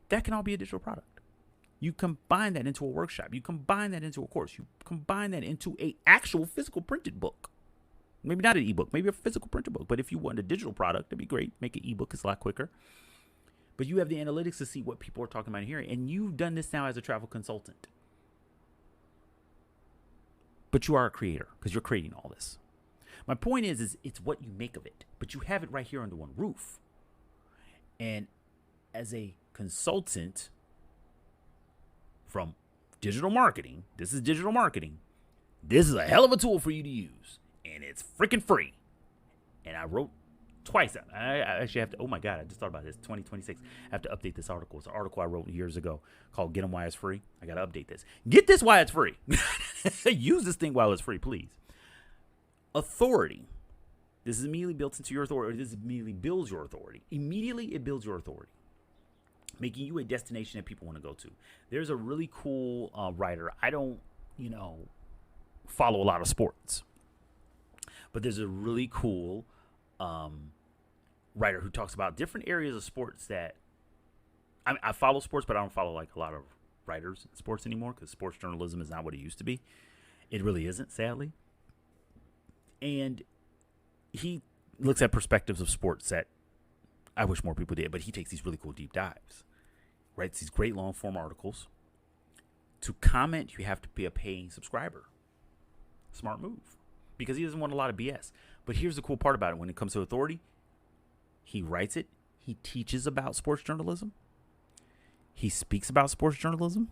That can all be a digital product. You combine that into a workshop. You combine that into a course. You combine that into an actual physical printed book. Maybe not an ebook, maybe a physical printed book. But if you want a digital product, that'd be great. Make an ebook. It's a lot quicker. But you have the analytics to see what people are talking about here. And you've done this now as a travel consultant. But you are a creator because you're creating all this. My point is it's what you make of it. But you have it right here under one roof. And as a consultant from digital marketing, this is digital marketing. This is a hell of a tool for you to use. And it's freaking free. And I wrote twice. I actually have to, oh my God, I just thought about this. 2026. I have to update this article. It's an article I wrote years ago called Get 'em Why It's Free. I got to update this. Get this why it's free. Use this thing while it's free, please. Authority. This is immediately built into your authority. This immediately builds your authority. Immediately it builds your authority, making you a destination that people want to go to. There's a really cool writer. I don't, follow a lot of sports. But there's a really cool writer who talks about different areas of sports that I follow sports, but I don't follow like a lot of writers in sports anymore because sports journalism is not what it used to be. It really isn't, sadly. And he looks at perspectives of sports that I wish more people did, but he takes these really cool deep dives, writes these great long form articles. To comment, you have to be a paying subscriber. Smart move. Because he doesn't want a lot of BS. But here's the cool part about it. When it comes to authority, he writes it. He teaches about sports journalism. He speaks about sports journalism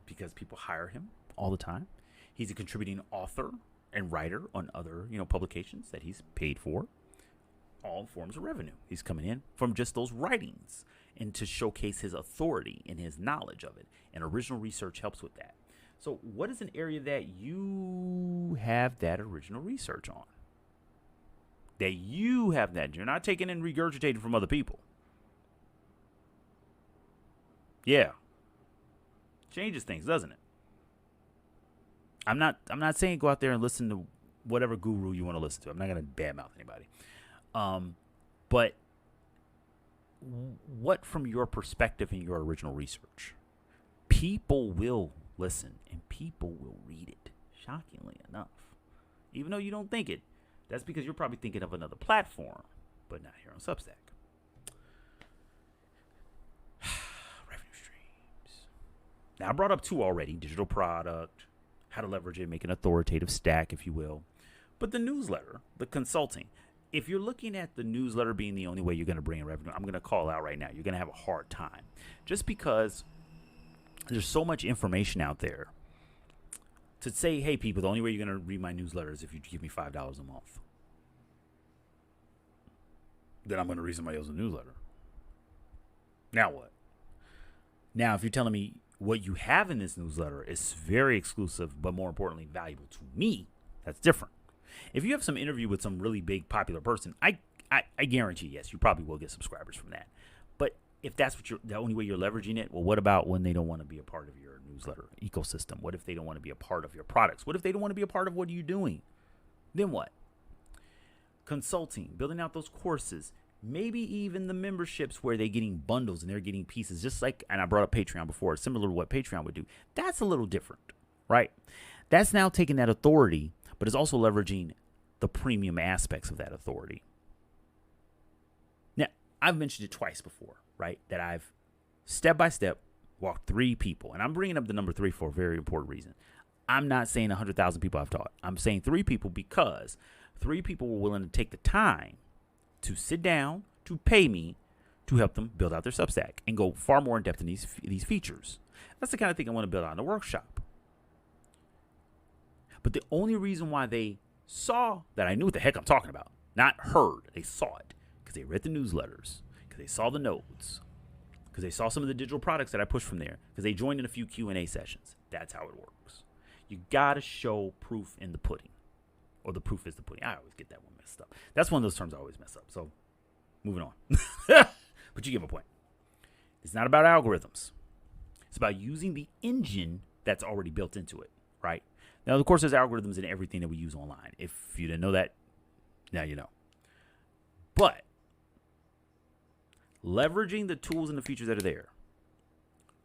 because people hire him all the time. He's a contributing author and writer on other, publications that he's paid for. All forms of revenue. He's coming in from just those writings and to showcase his authority and his knowledge of it. And original research helps with that. So what is an area that you have that original research on? That you have that. You're not taking and regurgitating from other people. Yeah. Changes things, doesn't it? I'm not saying go out there and listen to whatever guru you want to listen to. I'm not going to badmouth anybody. But what from your perspective and your original research? People will listen and people will read it, shockingly enough. Even though you don't think it, that's because you're probably thinking of another platform, but not here on Substack. Revenue streams. Now, I brought up 2 already: digital product, how to leverage it, make an authoritative stack, if you will. But the newsletter, the consulting, if you're looking at the newsletter being the only way you're going to bring in revenue, I'm going to call out right now, you're going to have a hard time. Just because there's so much information out there to say, hey, people, the only way you're going to read my newsletter is if you give me $5 a month. Then I'm going to read somebody else's newsletter. Now what? Now, if you're telling me what you have in this newsletter is very exclusive, but more importantly, valuable to me, that's different. If you have some interview with some really big popular person, I guarantee, yes, you probably will get subscribers from that. But if that's the only way you're leveraging it, well, what about when they don't want to be a part of your newsletter ecosystem? What if they don't want to be a part of your products? What if they don't want to be a part of what you're doing? Then what? Consulting, building out those courses, maybe even the memberships where they're getting bundles and they're getting pieces, just like, and I brought up Patreon before, similar to what Patreon would do. That's a little different, right? That's now taking that authority, but it's also leveraging the premium aspects of that authority. Now, I've mentioned it twice before, right? That I've step by step walked 3 people. And I'm bringing up the number 3 for a very important reason. I'm not saying 100,000 people I've taught. I'm saying 3 people because 3 people were willing to take the time to sit down, to pay me, to help them build out their Substack and go far more in depth in these features. That's the kind of thing I want to build out in the workshop. But the only reason why they saw that I knew what the heck I'm talking about, not heard, they saw it, because they read the newsletters, because they saw the notes, because they saw some of the digital products that I pushed from there, because they joined in a few Q&A sessions. That's how it works. You got to show proof in the pudding, or the proof is the pudding. I always get that one messed up. That's one of those terms I always mess up. So moving on. But you get my point. It's not about algorithms. It's about using the engine that's already built into it, right? Now, of course, there's algorithms in everything that we use online. If you didn't know that, now you know. But leveraging the tools and the features that are there,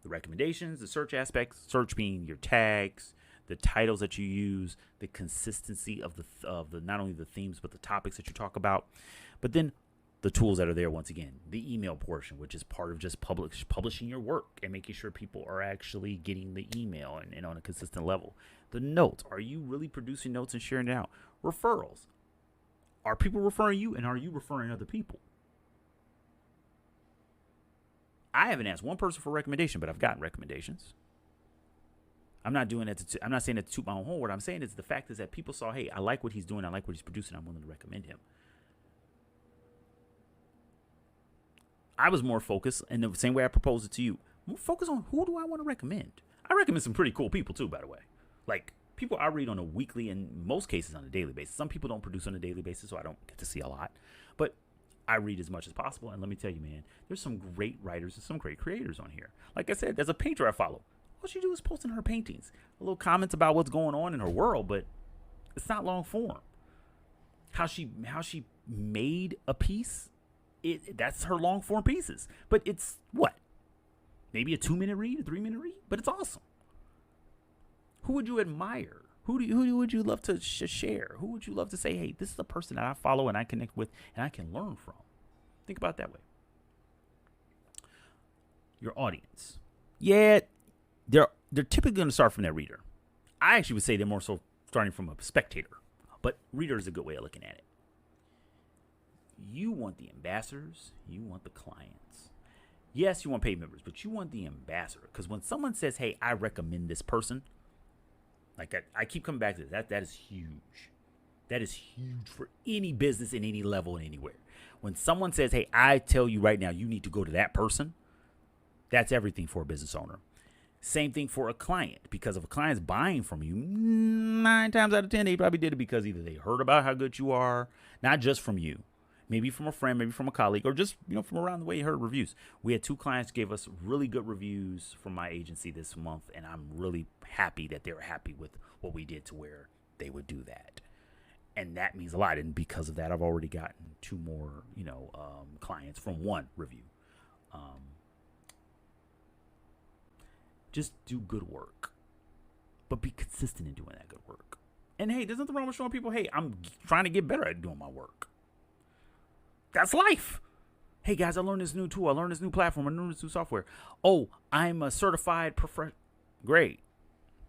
the recommendations, the search aspects, search being your tags, the titles that you use, the consistency of the not only the themes but the topics that you talk about, but then the tools that are there, once again, the email portion, which is part of just publishing your work and making sure people are actually getting the email and on a consistent level. The notes, are you really producing notes and sharing it out? Referrals, are people referring you and are you referring other people? I haven't asked one person for a recommendation, but I've gotten recommendations. I'm not doing that I'm not saying that to toot my own horn. What I'm saying is the fact is that people saw, hey, I like what he's doing, I like what he's producing, I'm willing to recommend him. I was more focused, in the same way I proposed it to you, more focused on who do I want to recommend. I recommend some pretty cool people too, by the way. Like people I read on a weekly and most cases on a daily basis. Some people don't produce on a daily basis, so I don't get to see a lot. But I read as much as possible. And let me tell you, man, there's some great writers and some great creators on here. Like I said, there's a painter I follow. All she do is posting her paintings, a little comments about what's going on in her world, but it's not long form. How she made a piece, that's her long form pieces. But it's what? Maybe a 2-minute read, a 3-minute read, but it's awesome. Who would you admire? Who would you love to share? Who would you love to say, hey, this is the person that I follow and I connect with and I can learn from? Think about it that way. Your audience. Yeah, they're typically going to start from their reader. I actually would say they're more so starting from a spectator, but reader is a good way of looking at it. You want the ambassadors. You want the clients. Yes, you want paid members, but you want the ambassador. Because when someone says, hey, I recommend this person, like I keep coming back to this, that is huge. That is huge for any business in any level and anywhere. When someone says, hey, I tell you right now, you need to go to that person, that's everything for a business owner. Same thing for a client, because if a client's buying from you, 9 times out of 10, they probably did it because either they heard about how good you are, not just from you, maybe from a friend, maybe from a colleague, or just, from around the way you heard reviews. We had 2 clients gave us really good reviews from my agency this month, and I'm really happy that they were happy with what we did to where they would do that. And that means a lot. And because of that, I've already gotten 2 more, clients from 1 review. Just do good work, but be consistent in doing that good work. And hey, there's nothing wrong with showing people, hey, I'm trying to get better at doing my work. That's life. Hey guys, I learned this new tool. I learned this new platform. I learned this new software. Oh, I'm a certified professional. Great.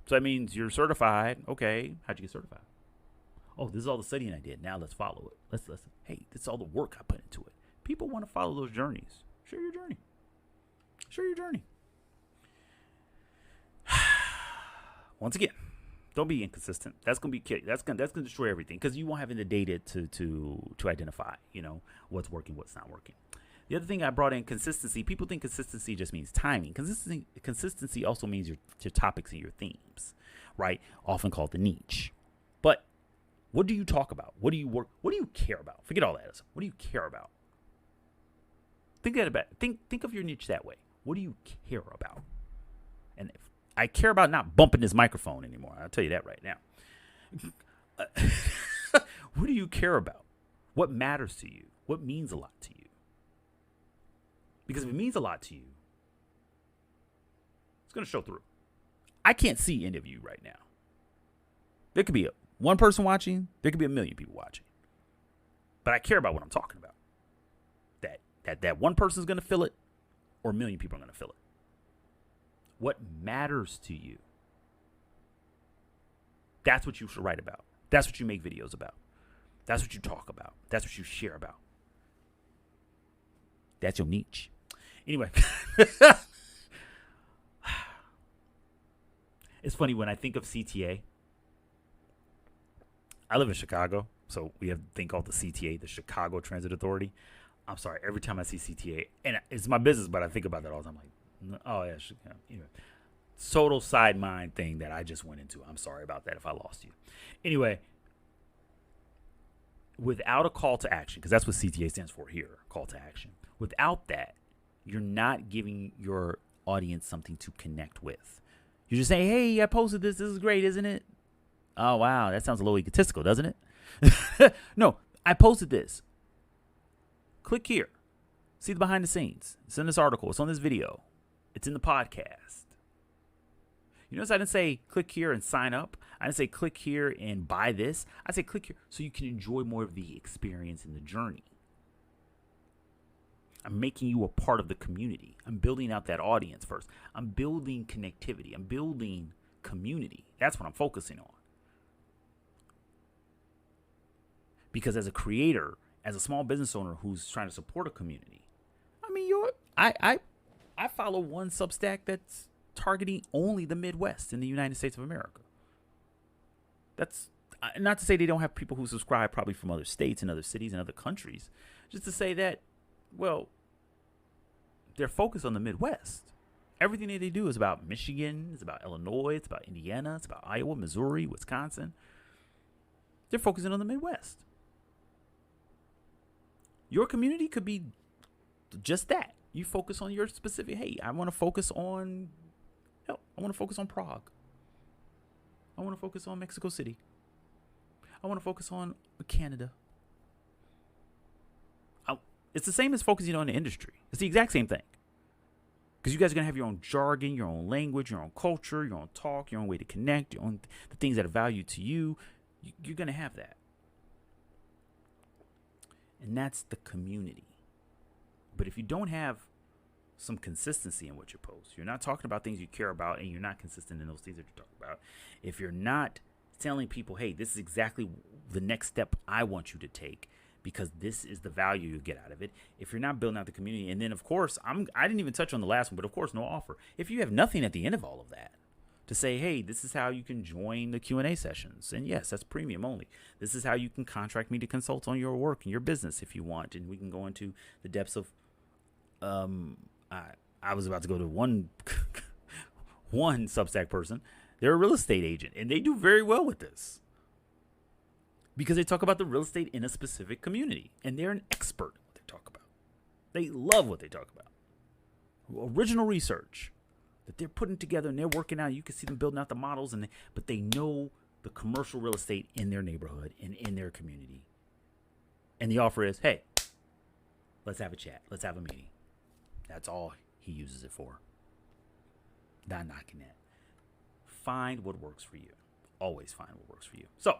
So that means you're certified. Okay. How'd you get certified? Oh, this is all the studying I did. Now let's follow it. Let's listen. Hey, this is all the work I put into it. People want to follow those journeys. Share your journey. Share your journey. Once again, don't be inconsistent. That's gonna destroy everything because you won't have any data to identify, what's working, what's not working. The other thing I brought in, consistency. People think consistency just means timing. Consistency also means your topics and your themes, right? Often called the niche. But what do you talk about? What do you work? What do you care about? Forget all that. What do you care about? Think of your niche that way. What do you care about? And if I care about not bumping this microphone anymore, I'll tell you that right now. What do you care about? What matters to you? What means a lot to you? Because if it means a lot to you, it's going to show through. I can't see any of you right now. There could be one person watching. There could be 1 million people watching. But I care about what I'm talking about. That one person's going to feel it, or a million people are going to feel it. What matters to you? That's what you should write about. That's what you make videos about. That's what you talk about. That's what you share about. That's your niche. Anyway. It's funny when I think of CTA. I live in Chicago, so we have a thing called the CTA, the Chicago Transit Authority. I'm sorry, every time I see CTA, and it's my business, but I think about that all the time. I'm like, oh yeah, anyway. Total side mind thing that I just went into. I'm sorry about that if I lost you. Anyway, without a call to action, because that's what CTA stands for here, call to action. Without that, you're not giving your audience something to connect with. You're just saying, hey, I posted this. This is great, isn't it? Oh, wow. That sounds a little egotistical, doesn't it? No, I posted this. Click here. See the behind the scenes. It's in this article. It's on this video. It's in the podcast. You notice I didn't say click here and sign up. I didn't say click here and buy this. I say click here so you can enjoy more of the experience and the journey. I'm making you a part of the community. I'm building out that audience first. I'm building connectivity. I'm building community. That's what I'm focusing on. Because as a creator, as a small business owner who's trying to support a community, I mean, I follow one Substack that's targeting only the Midwest in the United States of America. That's not to say they don't have people who subscribe probably from other states and other cities and other countries. Just to say that, well, they're focused on the Midwest. Everything that they do is about Michigan, it's about Illinois, it's about Indiana, it's about Iowa, Missouri, Wisconsin. They're focusing on the Midwest. Your community could be just that. You focus on your specific, hey, I want to focus on Prague. I want to focus on Mexico City. I want to focus on Canada. It's the same as focusing on the industry. It's the exact same thing. Because you guys are going to have your own jargon, your own language, your own culture, your own talk, your own way to connect, your own the things that are valued to you. You're going to have that. And that's the community. But if you don't have some consistency in what you post, you're not talking about things you care about, and you're not consistent in those things that you're talking about. If you're not telling people, hey, this is exactly the next step I want you to take, because this is the value you get out of it. If you're not building out the community, and then of course, I didn't even touch on the last one, but of course, no offer. If you have nothing at the end of all of that to say, hey, this is how you can join the Q&A sessions, and yes, that's premium only. This is how you can contract me to consult on your work and your business if you want, and we can go into the depths of. I was about to go to one Substack person. They're a real estate agent, and they do very well with this. Because they talk about the real estate in a specific community. And they're an expert in what they talk about. They love what they talk about. Original research that they're putting together and they're working out. You can see them building out the models, but they know the commercial real estate in their neighborhood and in their community. And the offer is, hey, let's have a chat. Let's have a meeting. That's all he uses it for. Not knocking that. Find what works for you. Always find what works for you. So,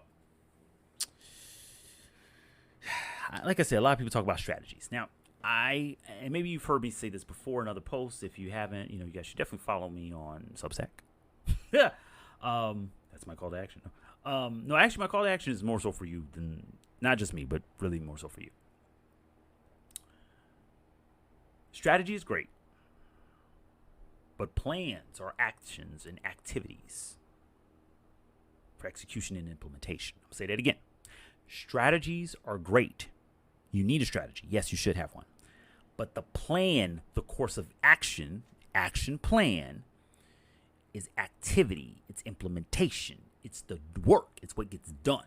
like I said, a lot of people talk about strategies. Now, and maybe you've heard me say this before in other posts. If you haven't, you guys should definitely follow me on Substack. Yeah. That's my call to action. No, actually, my call to action is more so for you than, not just me, but really more so for you. Strategy is great, but plans are actions and activities for execution and implementation. I'll say that again. Strategies are great. You need a strategy. Yes, you should have one. But the plan, the course of action plan, is activity. It's implementation. It's the work. It's what gets done.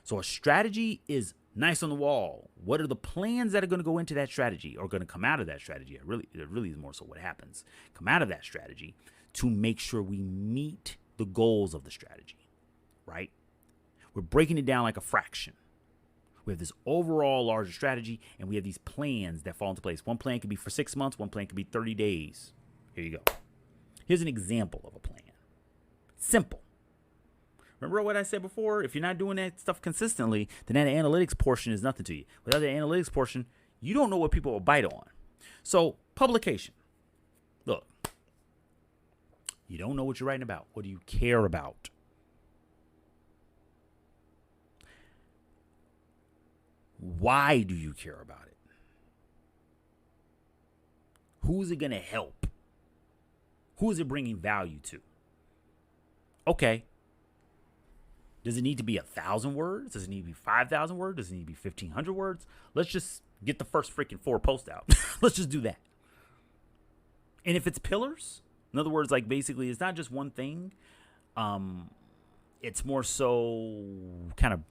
So a strategy is nice on the wall. What are the plans that are going to go into that strategy or going to come out of that strategy? It really is more so what happens. Come out of that strategy to make sure we meet the goals of the strategy, right? We're breaking it down like a fraction. We have this overall larger strategy, and we have these plans that fall into place. One plan could be for 6 months. One plan could be 30 days. Here you go. Here's an example of a plan. Simple. Remember what I said before? If you're not doing that stuff consistently, then that analytics portion is nothing to you. Without the analytics portion, You don't know what people will bite on. So publication. Look, you don't know what you're writing about. What do you care about? Why do you care about it? Who's it going to help? Who is it bringing value to? Okay. Does it need to be 1,000 words? Does it need to be 5,000 words? Does it need to be 1,500 words? Let's just get the first freaking 4 posts out. Let's just do that. And if it's pillars, in other words, like basically it's not just one thing. It's more so kind of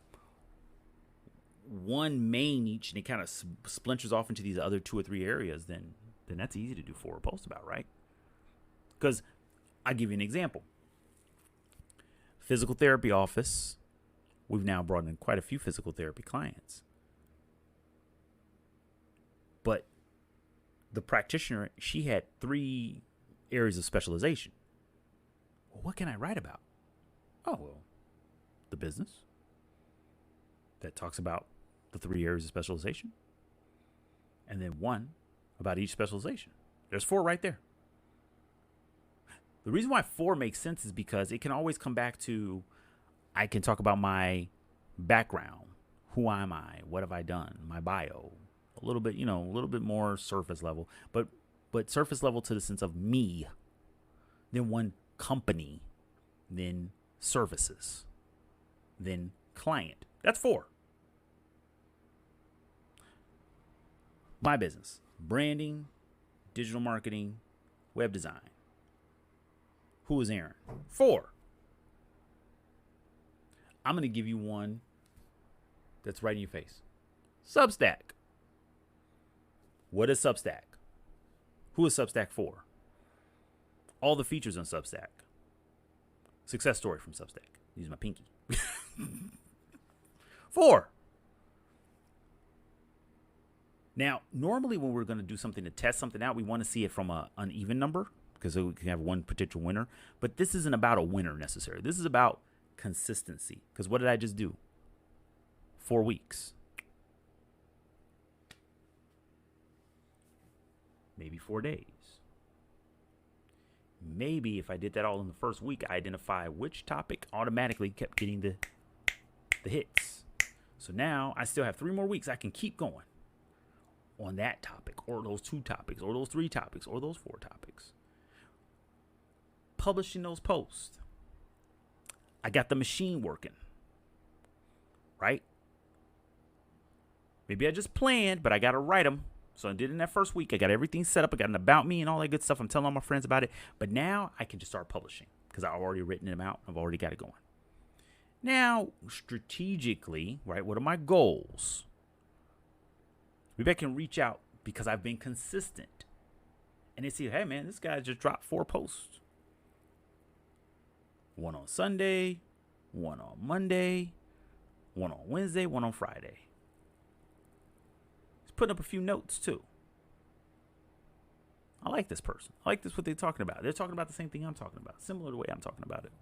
one main each, and it kind of splinters off into these other 2 or 3 areas, then that's easy to do 4 posts about, right? Because I'll give you an example. Physical therapy office. We've now brought in quite a few physical therapy clients. But the practitioner, she had 3 areas of specialization. Well, what can I write about? Oh, well, the business that talks about the 3 areas of specialization. And then 1 about each specialization. There's 4 right there. The reason why 4 makes sense is because it can always come back to, I can talk about my background. Who am I? What have I done? My bio. A little bit, a little bit more surface level, but surface level to the sense of me, then 1 company, then services, then client. That's 4. My business, branding, digital marketing, web design. Who is Ehren? 4. I'm going to give you one that's right in your face. Substack. What is Substack? Who is Substack for? All the features on Substack. Success story from Substack. Use my pinky. 4. Now, normally when we're going to do something to test something out, we want to see it from an even number, because we can have one potential winner. But this isn't about a winner necessarily. This is about consistency. Because what did I just do? 4 weeks. Maybe 4 days. Maybe if I did that all in the first week, I identify which topic automatically kept getting the hits. So now I still have 3 more weeks. I can keep going on that topic, or those 2 topics, or those 3 topics, or those 4 topics. Publishing those posts. I got the machine working, right? Maybe I just planned, but I got to write them. So I did it in that first week. I got everything set up. I got an about me and all that good stuff. I'm telling all my friends about it. But now I can just start publishing because I've already written them out. I've already got it going. Now, strategically, right, what are my goals? Maybe I can reach out because I've been consistent. And they see, hey, man, this guy just dropped 4 posts. 1 on Sunday, 1 on Monday, 1 on Wednesday, 1 on Friday. He's putting up a few notes, too. I like this person. I like this, what they're talking about. They're talking about the same thing I'm talking about, similar to the way I'm talking about it.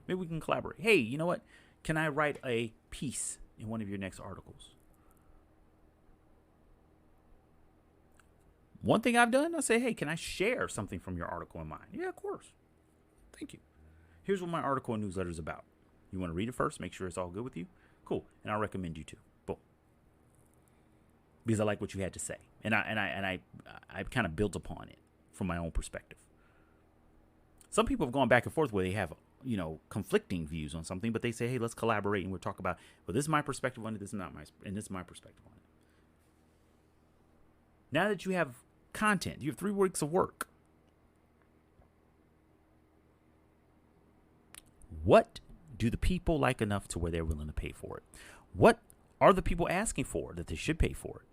Maybe we can collaborate. Hey, you know what? Can I write a piece in one of your next articles? One thing I've done, I say, hey, can I share something from your article in mine? Yeah, of course. Thank you. Here's what my article and newsletter is about. You want to read it first? Make sure it's all good with you? Cool. And I recommend you to. Boom. Because I like what you had to say. And I kind of built upon it from my own perspective. Some people have gone back and forth where they have, conflicting views on something, but they say, hey, let's collaborate and we'll talk about, well, this is my perspective on it, this is not and this is my perspective on it. Now that you have content, you have 3 weeks of work. What do the people like enough to where they're willing to pay for it? What are the people asking for that they should pay for it?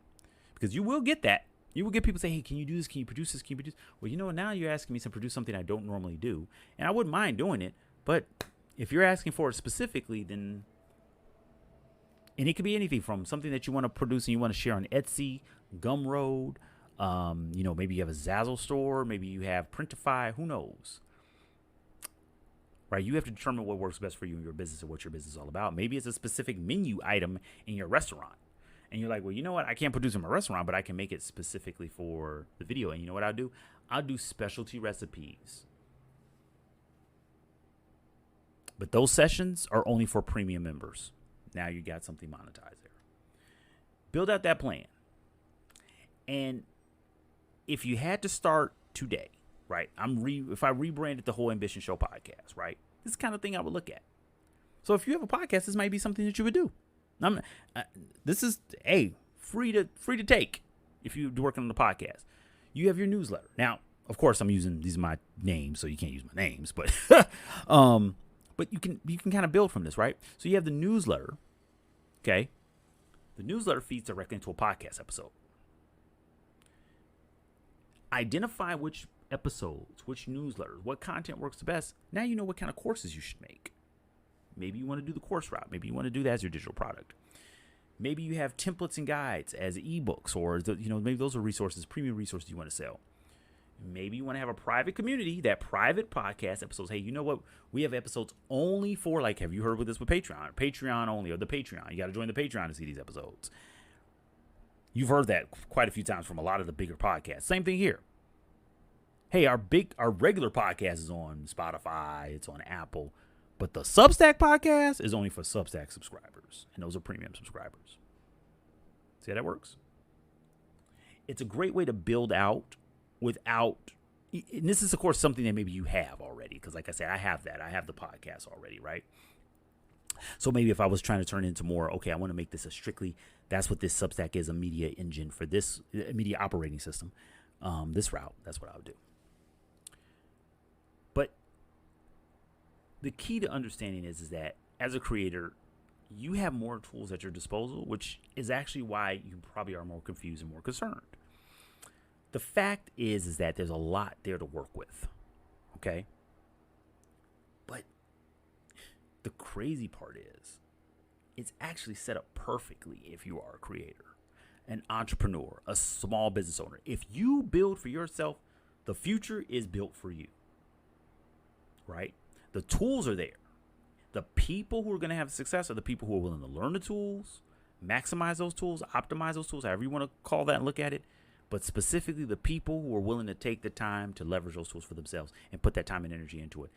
Because you will get that. You will get people say, hey, can you do this? Can you produce this? Can you produce? Well, you know what? Now you're asking me to produce something I don't normally do. And I wouldn't mind doing it. But if you're asking for it specifically, then... And it could be anything from something that you want to produce and you want to share on Etsy, Gumroad. Maybe you have a Zazzle store. Maybe you have Printify. Who knows? Right? You have to determine what works best for you and your business and what your business is all about. Maybe it's a specific menu item in your restaurant. And you're like, well, you know what? I can't produce in my restaurant, but I can make it specifically for the video. And you know what I'll do? I'll do specialty recipes. But those sessions are only for premium members. Now you got something monetized there. Build out that plan. And if you had to start today, right? If I rebranded the whole Ambition Show podcast, right? This is the kind of thing I would look at. So if you have a podcast, this might be something that you would do. This is free to take if you're working on the podcast. You have your newsletter. Now, of course, these are my names, so you can't use my names, but but you can kind of build from this, right? So you have the newsletter. Okay. The newsletter feeds directly into a podcast episode. Identify which episodes, which newsletters, what content works the best. Now you know what kind of courses you should make. Maybe you want to do the course route. Maybe you want to do that as your digital product. Maybe you have templates and guides as ebooks, or maybe those are resources, premium resources you want to sell. Maybe you want to have a private community, that private podcast episodes. Hey, you know what? We have episodes only for, like, have you heard with this with Patreon? Patreon only, or the Patreon. You got to join the Patreon to see these episodes. You've heard that quite a few times from a lot of the bigger podcasts. Same thing here. Hey, our regular podcast is on Spotify, it's on Apple, but the Substack podcast is only for Substack subscribers, and those are premium subscribers. See how that works? It's a great way to build out without, and this is, of course, something that maybe you have already, because like I said, I have that. I have the podcast already, right? So maybe if I was trying to turn it into more, okay, I want to make this a strictly, that's what this Substack is, a media engine for this media operating system, this route, that's what I would do. But the key to understanding is that as a creator, you have more tools at your disposal, which is actually why you probably are more confused and more concerned. The fact is that there's a lot there to work with, okay? But the crazy part is it's actually set up perfectly if you are a creator, an entrepreneur, a small business owner. If you build for yourself, the future is built for you, right? The tools are there. The people who are going to have success are the people who are willing to learn the tools, maximize those tools, optimize those tools, however you want to call that and look at it. But specifically the people who are willing to take the time to leverage those tools for themselves and put that time and energy into it.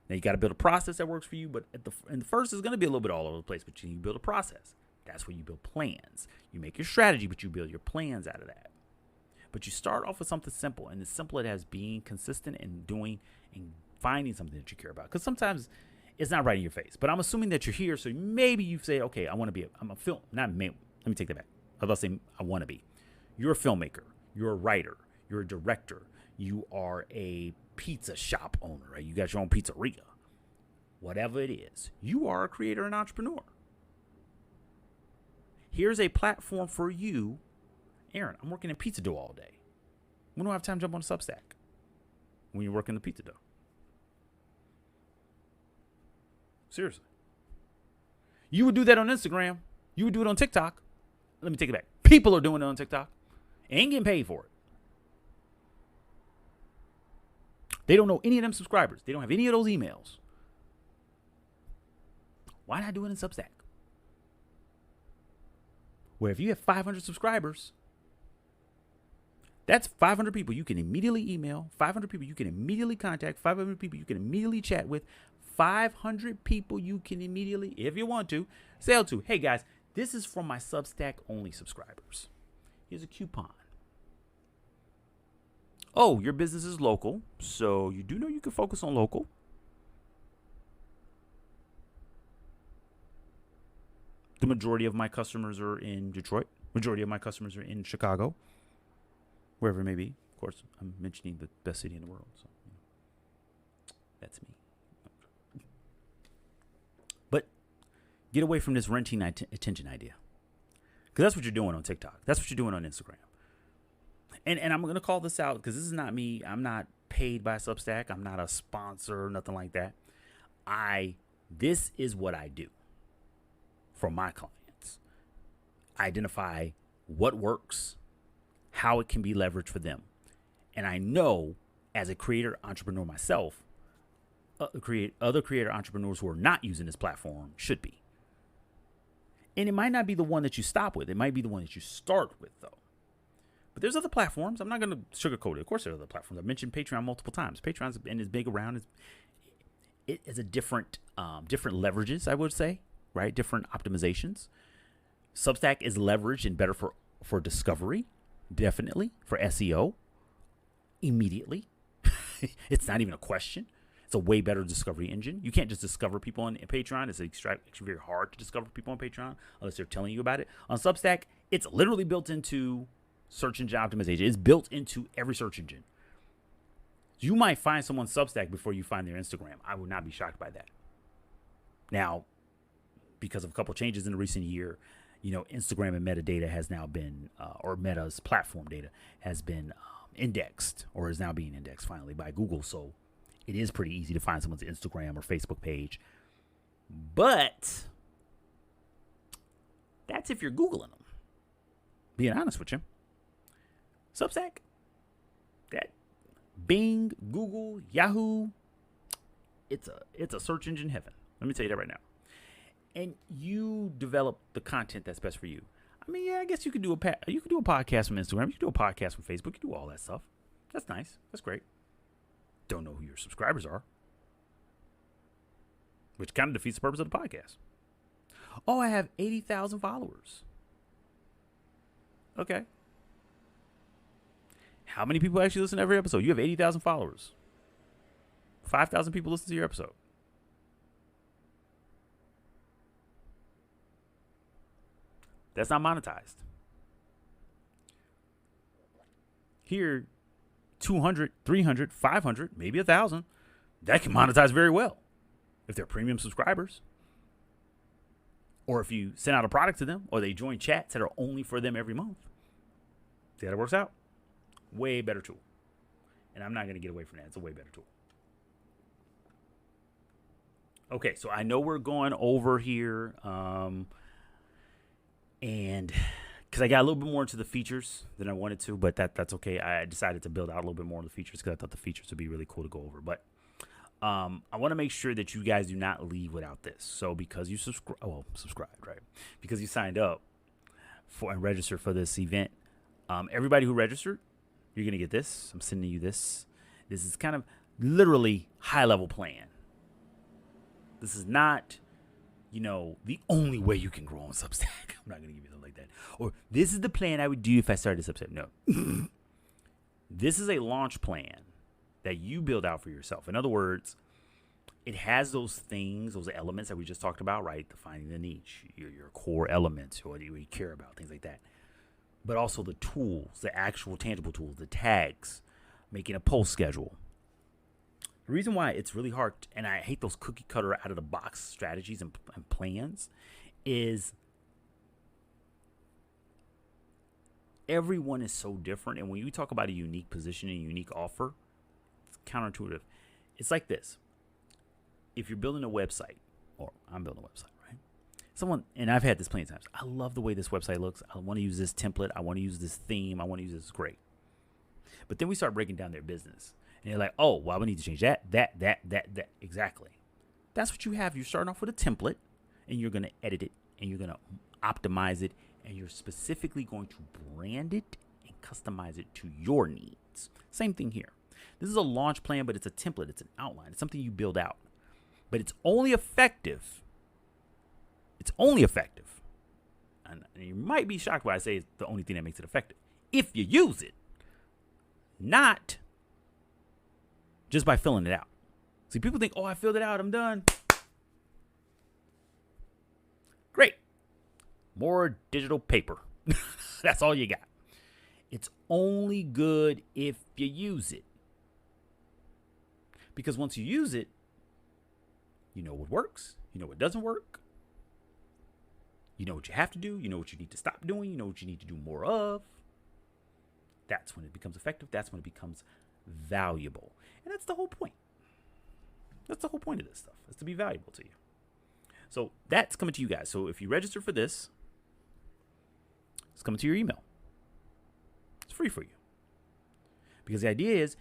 Now, you got to build a process that works for you, but in the first, it's going to be a little bit all over the place, but you build a process. That's where you build plans. You make your strategy, but you build your plans out of that. But you start off with something simple, and as simple as being consistent and doing and finding something that you care about. Because sometimes it's not right in your face, but I'm assuming that you're here, so maybe you say, okay, I'm a film, let me take that back. I was about to say I want to be. You're a filmmaker. You're a writer. You're a director. You are a pizza shop owner, right? You got your own pizzeria. Whatever it is, you are a creator and entrepreneur. Here's a platform for you. Ehren, I'm working in pizza dough all day. When do I have time to jump on a Substack? When you're working the pizza dough. Seriously. You would do that on Instagram. You would do it on TikTok. Let me take it back. People are doing it on TikTok. Ain't getting paid for it. They don't know any of them subscribers. They don't have any of those emails. Why not do it in Substack? Where if you have 500 subscribers, that's 500 people you can immediately email, 500 people you can immediately contact, 500 people you can immediately chat with, 500 people you can immediately, if you want to, sell to. Hey guys, this is from my Substack only subscribers. Here's a coupon. Oh, your business is local, so you do know you can focus on local. The majority of my customers are in Detroit. Majority of my customers are in Chicago. Wherever it may be. Of course, I'm mentioning the best city in the world, so that's me. But get away from this renting attention idea. Because that's what you're doing on TikTok. That's what you're doing on Instagram. And I'm going to call this out because this is not me. I'm not paid by Substack. I'm not a sponsor or nothing like that. This is what I do for my clients. I identify what works, how it can be leveraged for them. And I know as a creator entrepreneur myself, other creator entrepreneurs who are not using this platform should be. And it might not be the one that you stop with. It might be the one that you start with, though. But there's other platforms. I'm not going to sugarcoat it. Of course, there are other platforms. I've mentioned Patreon multiple times. Patreon's been as big around. It is a different leverages, I would say, right? Different optimizations. Substack is leveraged and better for discovery, definitely, for SEO, immediately. It's not even a question. It's a way better discovery engine. You can't just discover people on Patreon. It's actually very hard to discover people on Patreon unless they're telling you about it. On Substack, it's literally built into search engine optimization. It's built into every search engine. You might find someone's Substack before you find their Instagram. I would not be shocked by that. Now, because of a couple changes in the recent year, Instagram and metadata has now been, or Meta's platform data has been indexed, or is now being indexed finally by Google. So it is pretty easy to find someone's Instagram or Facebook page. But that's if you're Googling them. Being honest with you. Substack, that Bing, Google, Yahoo, it's a search engine heaven. Let me tell you that right now. And you develop the content that's best for you. I mean, yeah, I guess you could do a podcast from Instagram. You could do a podcast from Facebook. You could do all that stuff. That's nice. That's great. Don't know who your subscribers are, which kind of defeats the purpose of the podcast. Oh, I have 80,000 followers. Okay. How many people actually listen to every episode? You have 80,000 followers. 5,000 people listen to your episode. That's not monetized. Here, 200, 300, 500, maybe 1,000. That can monetize very well if they're premium subscribers. Or if you send out a product to them, or they join chats that are only for them every month. See how it works out? Way better tool. And I'm not going to get away from that. It's a way better tool. Okay, so I know we're going over here. And because I got a little bit more into the features than I wanted to, but that's okay. I decided to build out a little bit more on the features because I thought the features would be really cool to go over. But I want to make sure that you guys do not leave without this. So because you subscribed, right? Because you signed up for and registered for this event, everybody who registered, you're going to get this. I'm sending you this. This is kind of literally high-level plan. This is not, the only way you can grow on Substack. I'm not going to give you something like that. Or this is the plan I would do if I started Substack. No. This is a launch plan that you build out for yourself. In other words, it has those things, those elements that we just talked about, right? Defining the niche, your core elements, or what you care about, things like that. But also the tools, the actual tangible tools, the tags, making a post schedule. The reason why it's really hard, and I hate those cookie cutter out of the box strategies and plans, is everyone is so different. And when you talk about a unique position and unique offer, it's counterintuitive. It's like this. If you're building a website, or I'm building a website, right? And I've had this plenty of times. I love the way this website looks. I want to use this template. I want to use this theme. I want to use this. Great. But then we start breaking down their business. And you're like, oh, well, we need to change that. Exactly. That's what you have. You're starting off with a template, and you're going to edit it, and you're going to optimize it, and you're specifically going to brand it and customize it to your needs. Same thing here. This is a launch plan, but it's a template. It's an outline. It's something you build out. But it's only effective. And you might be shocked when I say it's the only thing that makes it effective. If you use it, not just by filling it out. See, people think, oh, I filled it out, I'm done. Great. More digital paper. That's all you got. It's only good if you use it. Because once you use it, you know what works, you know what doesn't work. You know what you have to do, you know what you need to stop doing, you know what you need to do more of. That's when it becomes effective. That's when it becomes valuable. And that's the whole point. That's the whole point of this stuff, is to be valuable to you. So that's coming to you guys. So if you register for this, it's coming to your email. It's free for you. Because the idea is,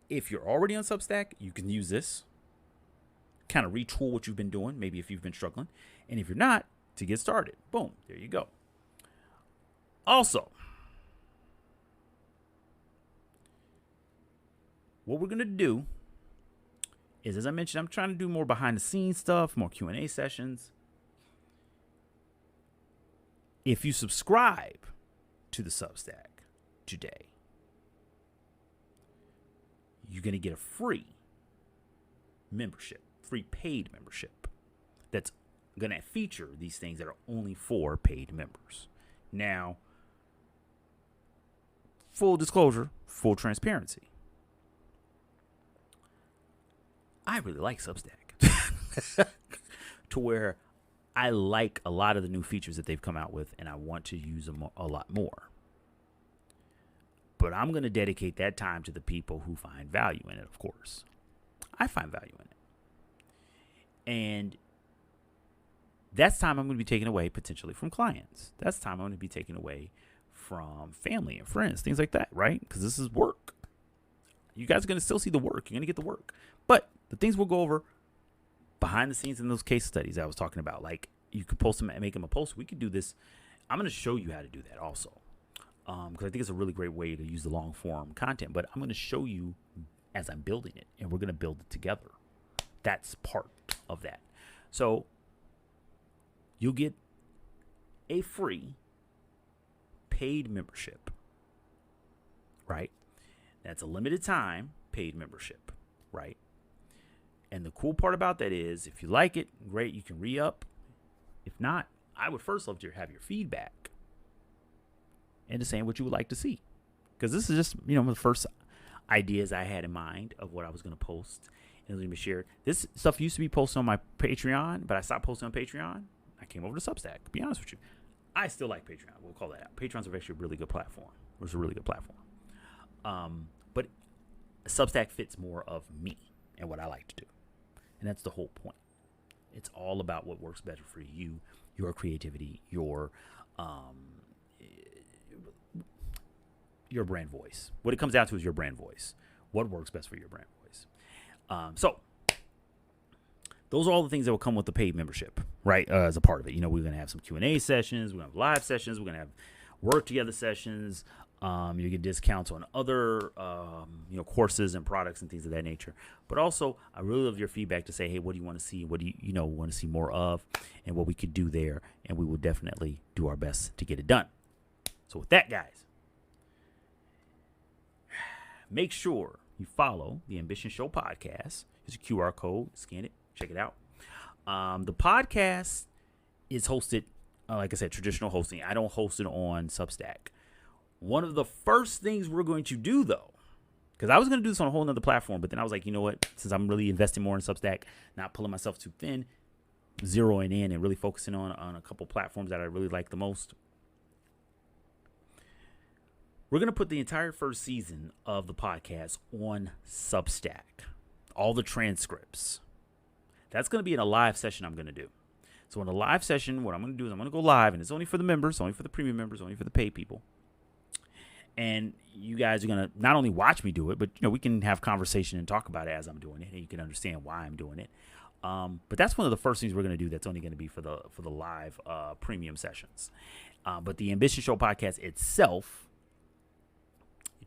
if you're already on Substack, you can use this, kind of retool what you've been doing, maybe if you've been struggling. And if you're not, to get started. Boom, there you go. Also, what we're going to do is, as I mentioned, I'm trying to do more behind the scenes stuff, more Q&A sessions. If you subscribe to the Substack today, you're going to get a free membership, free paid membership that's going to feature these things that are only for paid members. Now, full disclosure, full transparency. I really like Substack to where I like a lot of the new features that they've come out with, and I want to use them a lot more. But I'm going to dedicate that time to the people who find value in it, of course. I find value in it. And that's time I'm going to be taking away potentially from clients. That's time I'm going to be taking away from family and friends, things like that, right? Because this is work. You guys are going to still see the work. You're going to get the work. But the things we'll go over behind the scenes in those case studies I was talking about, like you could post them and make them a post. We could do this. I'm going to show you how to do that also. Because I think it's a really great way to use the long form content. But I'm going to show you as I'm building it, and we're going to build it together. That's part of that. So you'll get a free paid membership, right? That's a limited time paid membership, right? And the cool part about that is, if you like it, great, you can re-up. If not, I would first love to have your feedback and to saying what you would like to see. Because this is just, the first ideas I had in mind of what I was going to post and going to be shared. This stuff used to be posted on my Patreon, but I stopped posting on Patreon. I came over to Substack, to be honest with you. I still like Patreon. We'll call that out. Patreon's actually a really good platform. It's a really good platform. But Substack fits more of me and what I like to do. And that's the whole point. It's all about what works better for you, your creativity, your brand voice. What it comes down to is your brand voice. What works best for your brand voice. So those are all the things that will come with the paid membership, right? As a part of it. We're going to have some Q&A sessions. We're going to have live sessions. We're going to have work together sessions. You get discounts on other, courses and products and things of that nature. But also, I really love your feedback to say, hey, what do you want to see? What do you want to see more of? And what we could do there. And we will definitely do our best to get it done. So with that, guys, make sure you follow the Ambition Show podcast. There's a QR code. Scan it. Check it out. The podcast is hosted, like I said, traditional hosting. I don't host it on Substack. One of the first things we're going to do, though, because I was going to do this on a whole nother platform, but then I was like, you know what? Since I'm really investing more in Substack, not pulling myself too thin, zeroing in and really focusing on a couple platforms that I really like the most, we're going to put the entire first season of the podcast on Substack. All the transcripts. That's going to be in a live session I'm going to do. So in a live session, what I'm going to do is I'm going to go live, and it's only for the members, only for the premium members, only for the paid people. And you guys are going to not only watch me do it, but we can have conversation and talk about it as I'm doing it, and you can understand why I'm doing it. But that's one of the first things we're going to do. That's only going to be for the live premium sessions. But the Ambition Show podcast itself,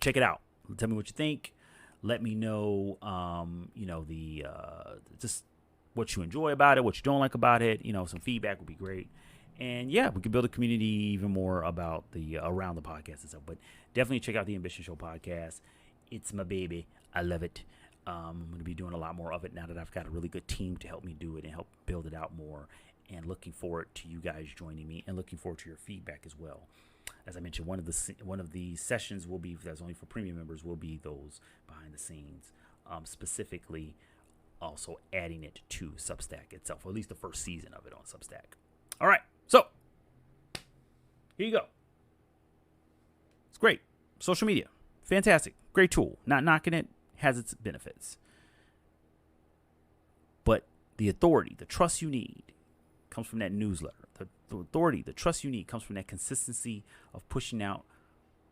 check it out. Tell me what you think. Let me know, just what you enjoy about it, what you don't like about it. Some feedback would be great. And yeah, we can build a community even more about around the podcast itself. But definitely check out the Ambition Show podcast. It's my baby. I love it. I'm going to be doing a lot more of it now that I've got a really good team to help me do it and help build it out more. And looking forward to you guys joining me, and looking forward to your feedback as well. As I mentioned, one of the sessions will be, that's only for premium members, will be those behind the scenes, specifically also adding it to Substack itself, or at least the first season of it on Substack. All right, so here you go. It's great. Social media, fantastic, great tool. Not knocking it, has its benefits. But the authority, the trust you need comes from that newsletter. The authority, the trust you need comes from that consistency of pushing out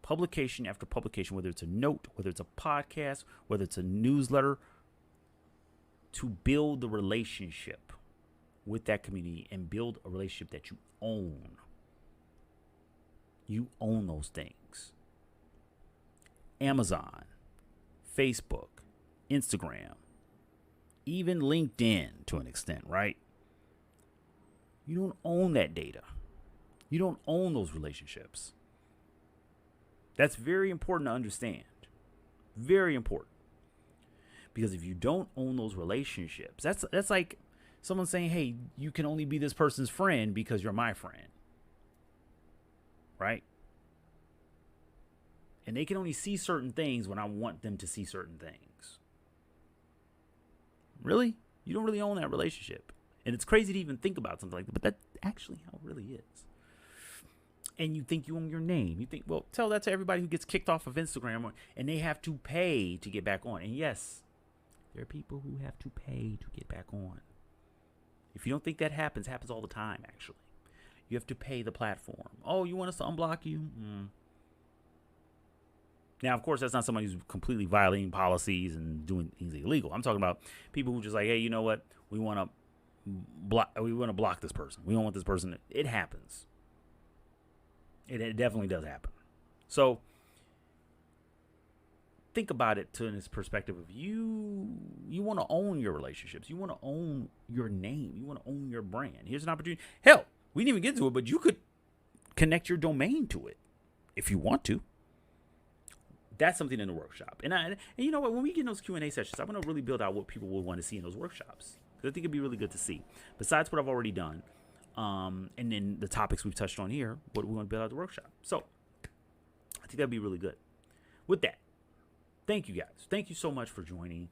publication after publication, whether it's a note, whether it's a podcast, whether it's a newsletter, to build the relationship with that community and build a relationship that you own. You own those things. Amazon, Facebook, Instagram, even LinkedIn to an extent, right? You don't own that data. You don't own those relationships. That's very important to understand. Very important. Because if you don't own those relationships, that's like someone saying, hey, you can only be this person's friend because you're my friend. Right? And they can only see certain things when I want them to see certain things. Really? You don't really own that relationship. And it's crazy to even think about something like that, but that's actually how it really is. And you think you own your name. You think, well, tell that to everybody who gets kicked off of Instagram and they have to pay to get back on. And yes, there are people who have to pay to get back on. If you don't think that happens all the time, actually. You have to pay the platform. Oh, you want us to unblock you? Now, of course, that's not somebody who's completely violating policies and doing things illegal. I'm talking about people who just like, hey, you know what? We want to block this person. We don't want this person. It happens. It definitely does happen. So think about it to this perspective of you want to own your relationships. You want to own your name. You want to own your brand. Here's an opportunity. Hell, we didn't even get to it, but you could connect your domain to it if you want to. That's something in the workshop. And you know what? When we get in those Q&A sessions, I'm going to really build out what people will want to see in those workshops. Because I think it'd be really good to see. Besides what I've already done, and then the topics we've touched on here, what we want to build out the workshop. So I think that'd be really good. With that, thank you guys. Thank you so much for joining.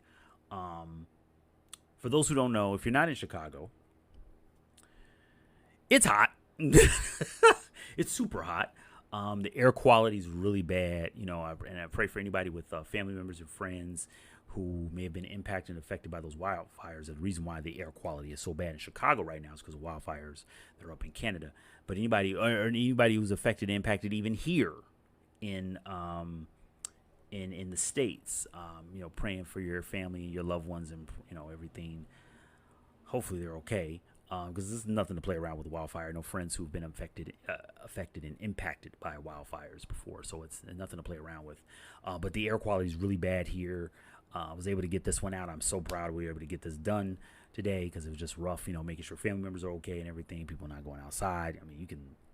For those who don't know, if you're not in Chicago, it's hot. It's super hot. The air quality is really bad, and I pray for anybody with family members and friends who may have been impacted and affected by those wildfires. The reason why the air quality is so bad in Chicago right now is because of wildfires that are up in Canada. But anybody who's affected and impacted even here in the States, praying for your family and your loved ones and, everything. Hopefully they're okay. Because this is nothing to play around with wildfire. No friends who've been affected and impacted by wildfires before, so it's nothing to play around with. But the air quality is really bad here. I was able to get this one out. I'm so proud we were able to get this done today because it was just rough, making sure family members are okay and everything. People not going outside. I mean,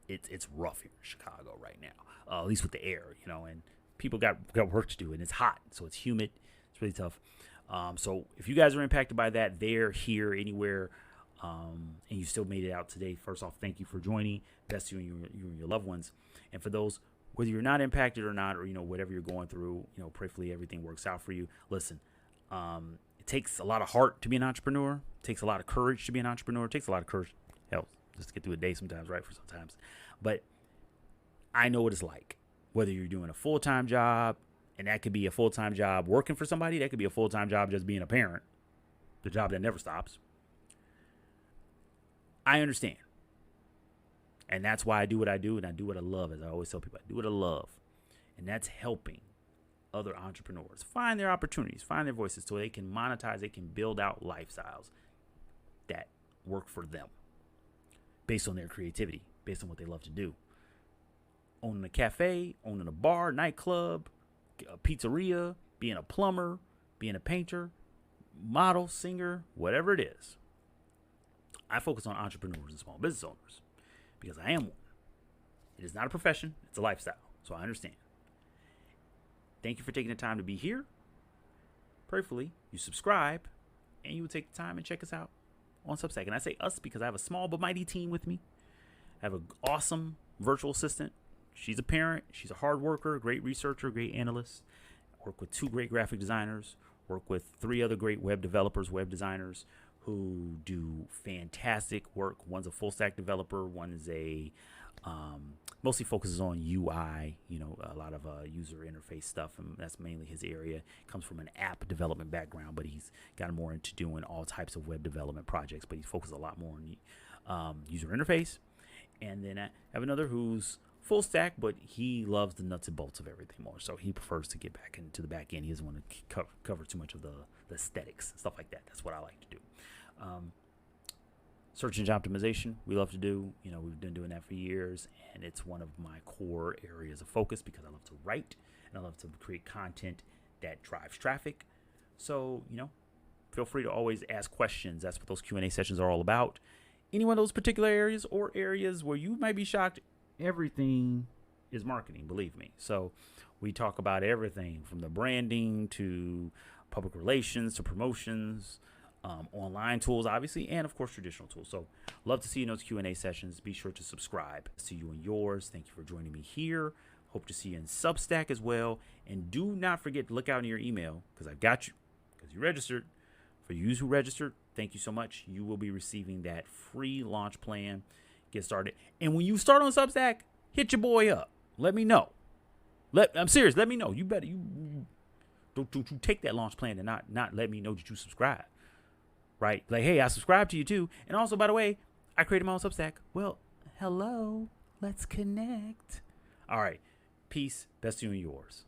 it's rough here in Chicago right now, at least with the air, and people got work to do, and it's hot, so it's humid. It's really tough. So if you guys are impacted by that, there, here, anywhere. And you still made it out today. First off, thank you for joining. Best to you and your loved ones. And for those, whether you're not impacted or not, or whatever you're going through, prayerfully everything works out for you. Listen, it takes a lot of heart to be an entrepreneur. It takes a lot of courage to be an entrepreneur. It takes a lot of courage, hell, just to get through a day sometimes, right? For sometimes, but I know what it's like. Whether you're doing a full-time job, and that could be a full-time job working for somebody. That could be a full-time job just being a parent. The job that never stops. I understand. And that's why I do what I do, and I do what I love. As I always tell people, I do what I love. And that's helping other entrepreneurs find their opportunities, find their voices so they can monetize, they can build out lifestyles that work for them based on their creativity, based on what they love to do. Owning a cafe, owning a bar, nightclub, a pizzeria, being a plumber, being a painter, model, singer, whatever it is. I focus on entrepreneurs and small business owners because I am one. It is not a profession. It's a lifestyle. So I understand. Thank you for taking the time to be here. Prayerfully, you subscribe and you would take the time and check us out on Substack. And I say us because I have a small but mighty team with me. I have an awesome virtual assistant. She's a parent. She's a hard worker, great researcher, great analyst. Work with 2 great graphic designers. Work with 3 other great web developers, web designers, who do fantastic work. One's a full stack developer. One is mostly focuses on UI, a lot of user interface stuff, and that's mainly his area. Comes from an app development background, but he's gotten more into doing all types of web development projects, but he's focused a lot more on user interface. And then I have another who's full stack, but he loves the nuts and bolts of everything more. So he prefers to get back into the back end. He doesn't want to cover too much of the aesthetics, stuff like that. That's what I like to do. Search engine optimization, we love to do. We've been doing that for years, and it's one of my core areas of focus because I love to write and I love to create content that drives traffic. So, feel free to always ask questions. That's what those Q&A sessions are all about. Any one of those particular areas or areas where you might be shocked, everything is marketing, believe me. So we talk about everything from the branding to public relations to promotions, online tools, obviously, and of course, traditional tools. So love to see you in those Q&A sessions. Be sure to subscribe. See you in yours. Thank you for joining me here. Hope to see you in Substack as well. And do not forget to look out in your email because I got you, because you registered. For you who registered, thank you so much. You will be receiving that free launch plan. Get started. And when you start on Substack, hit your boy up. Let me know. I'm serious. Let me know. You better don't you take that launch plan and not let me know that you subscribe. Right? Like, hey, I subscribe to you too. And also, by the way, I created my own Substack. Well, hello. Let's connect. All right. Peace. Best to you and yours.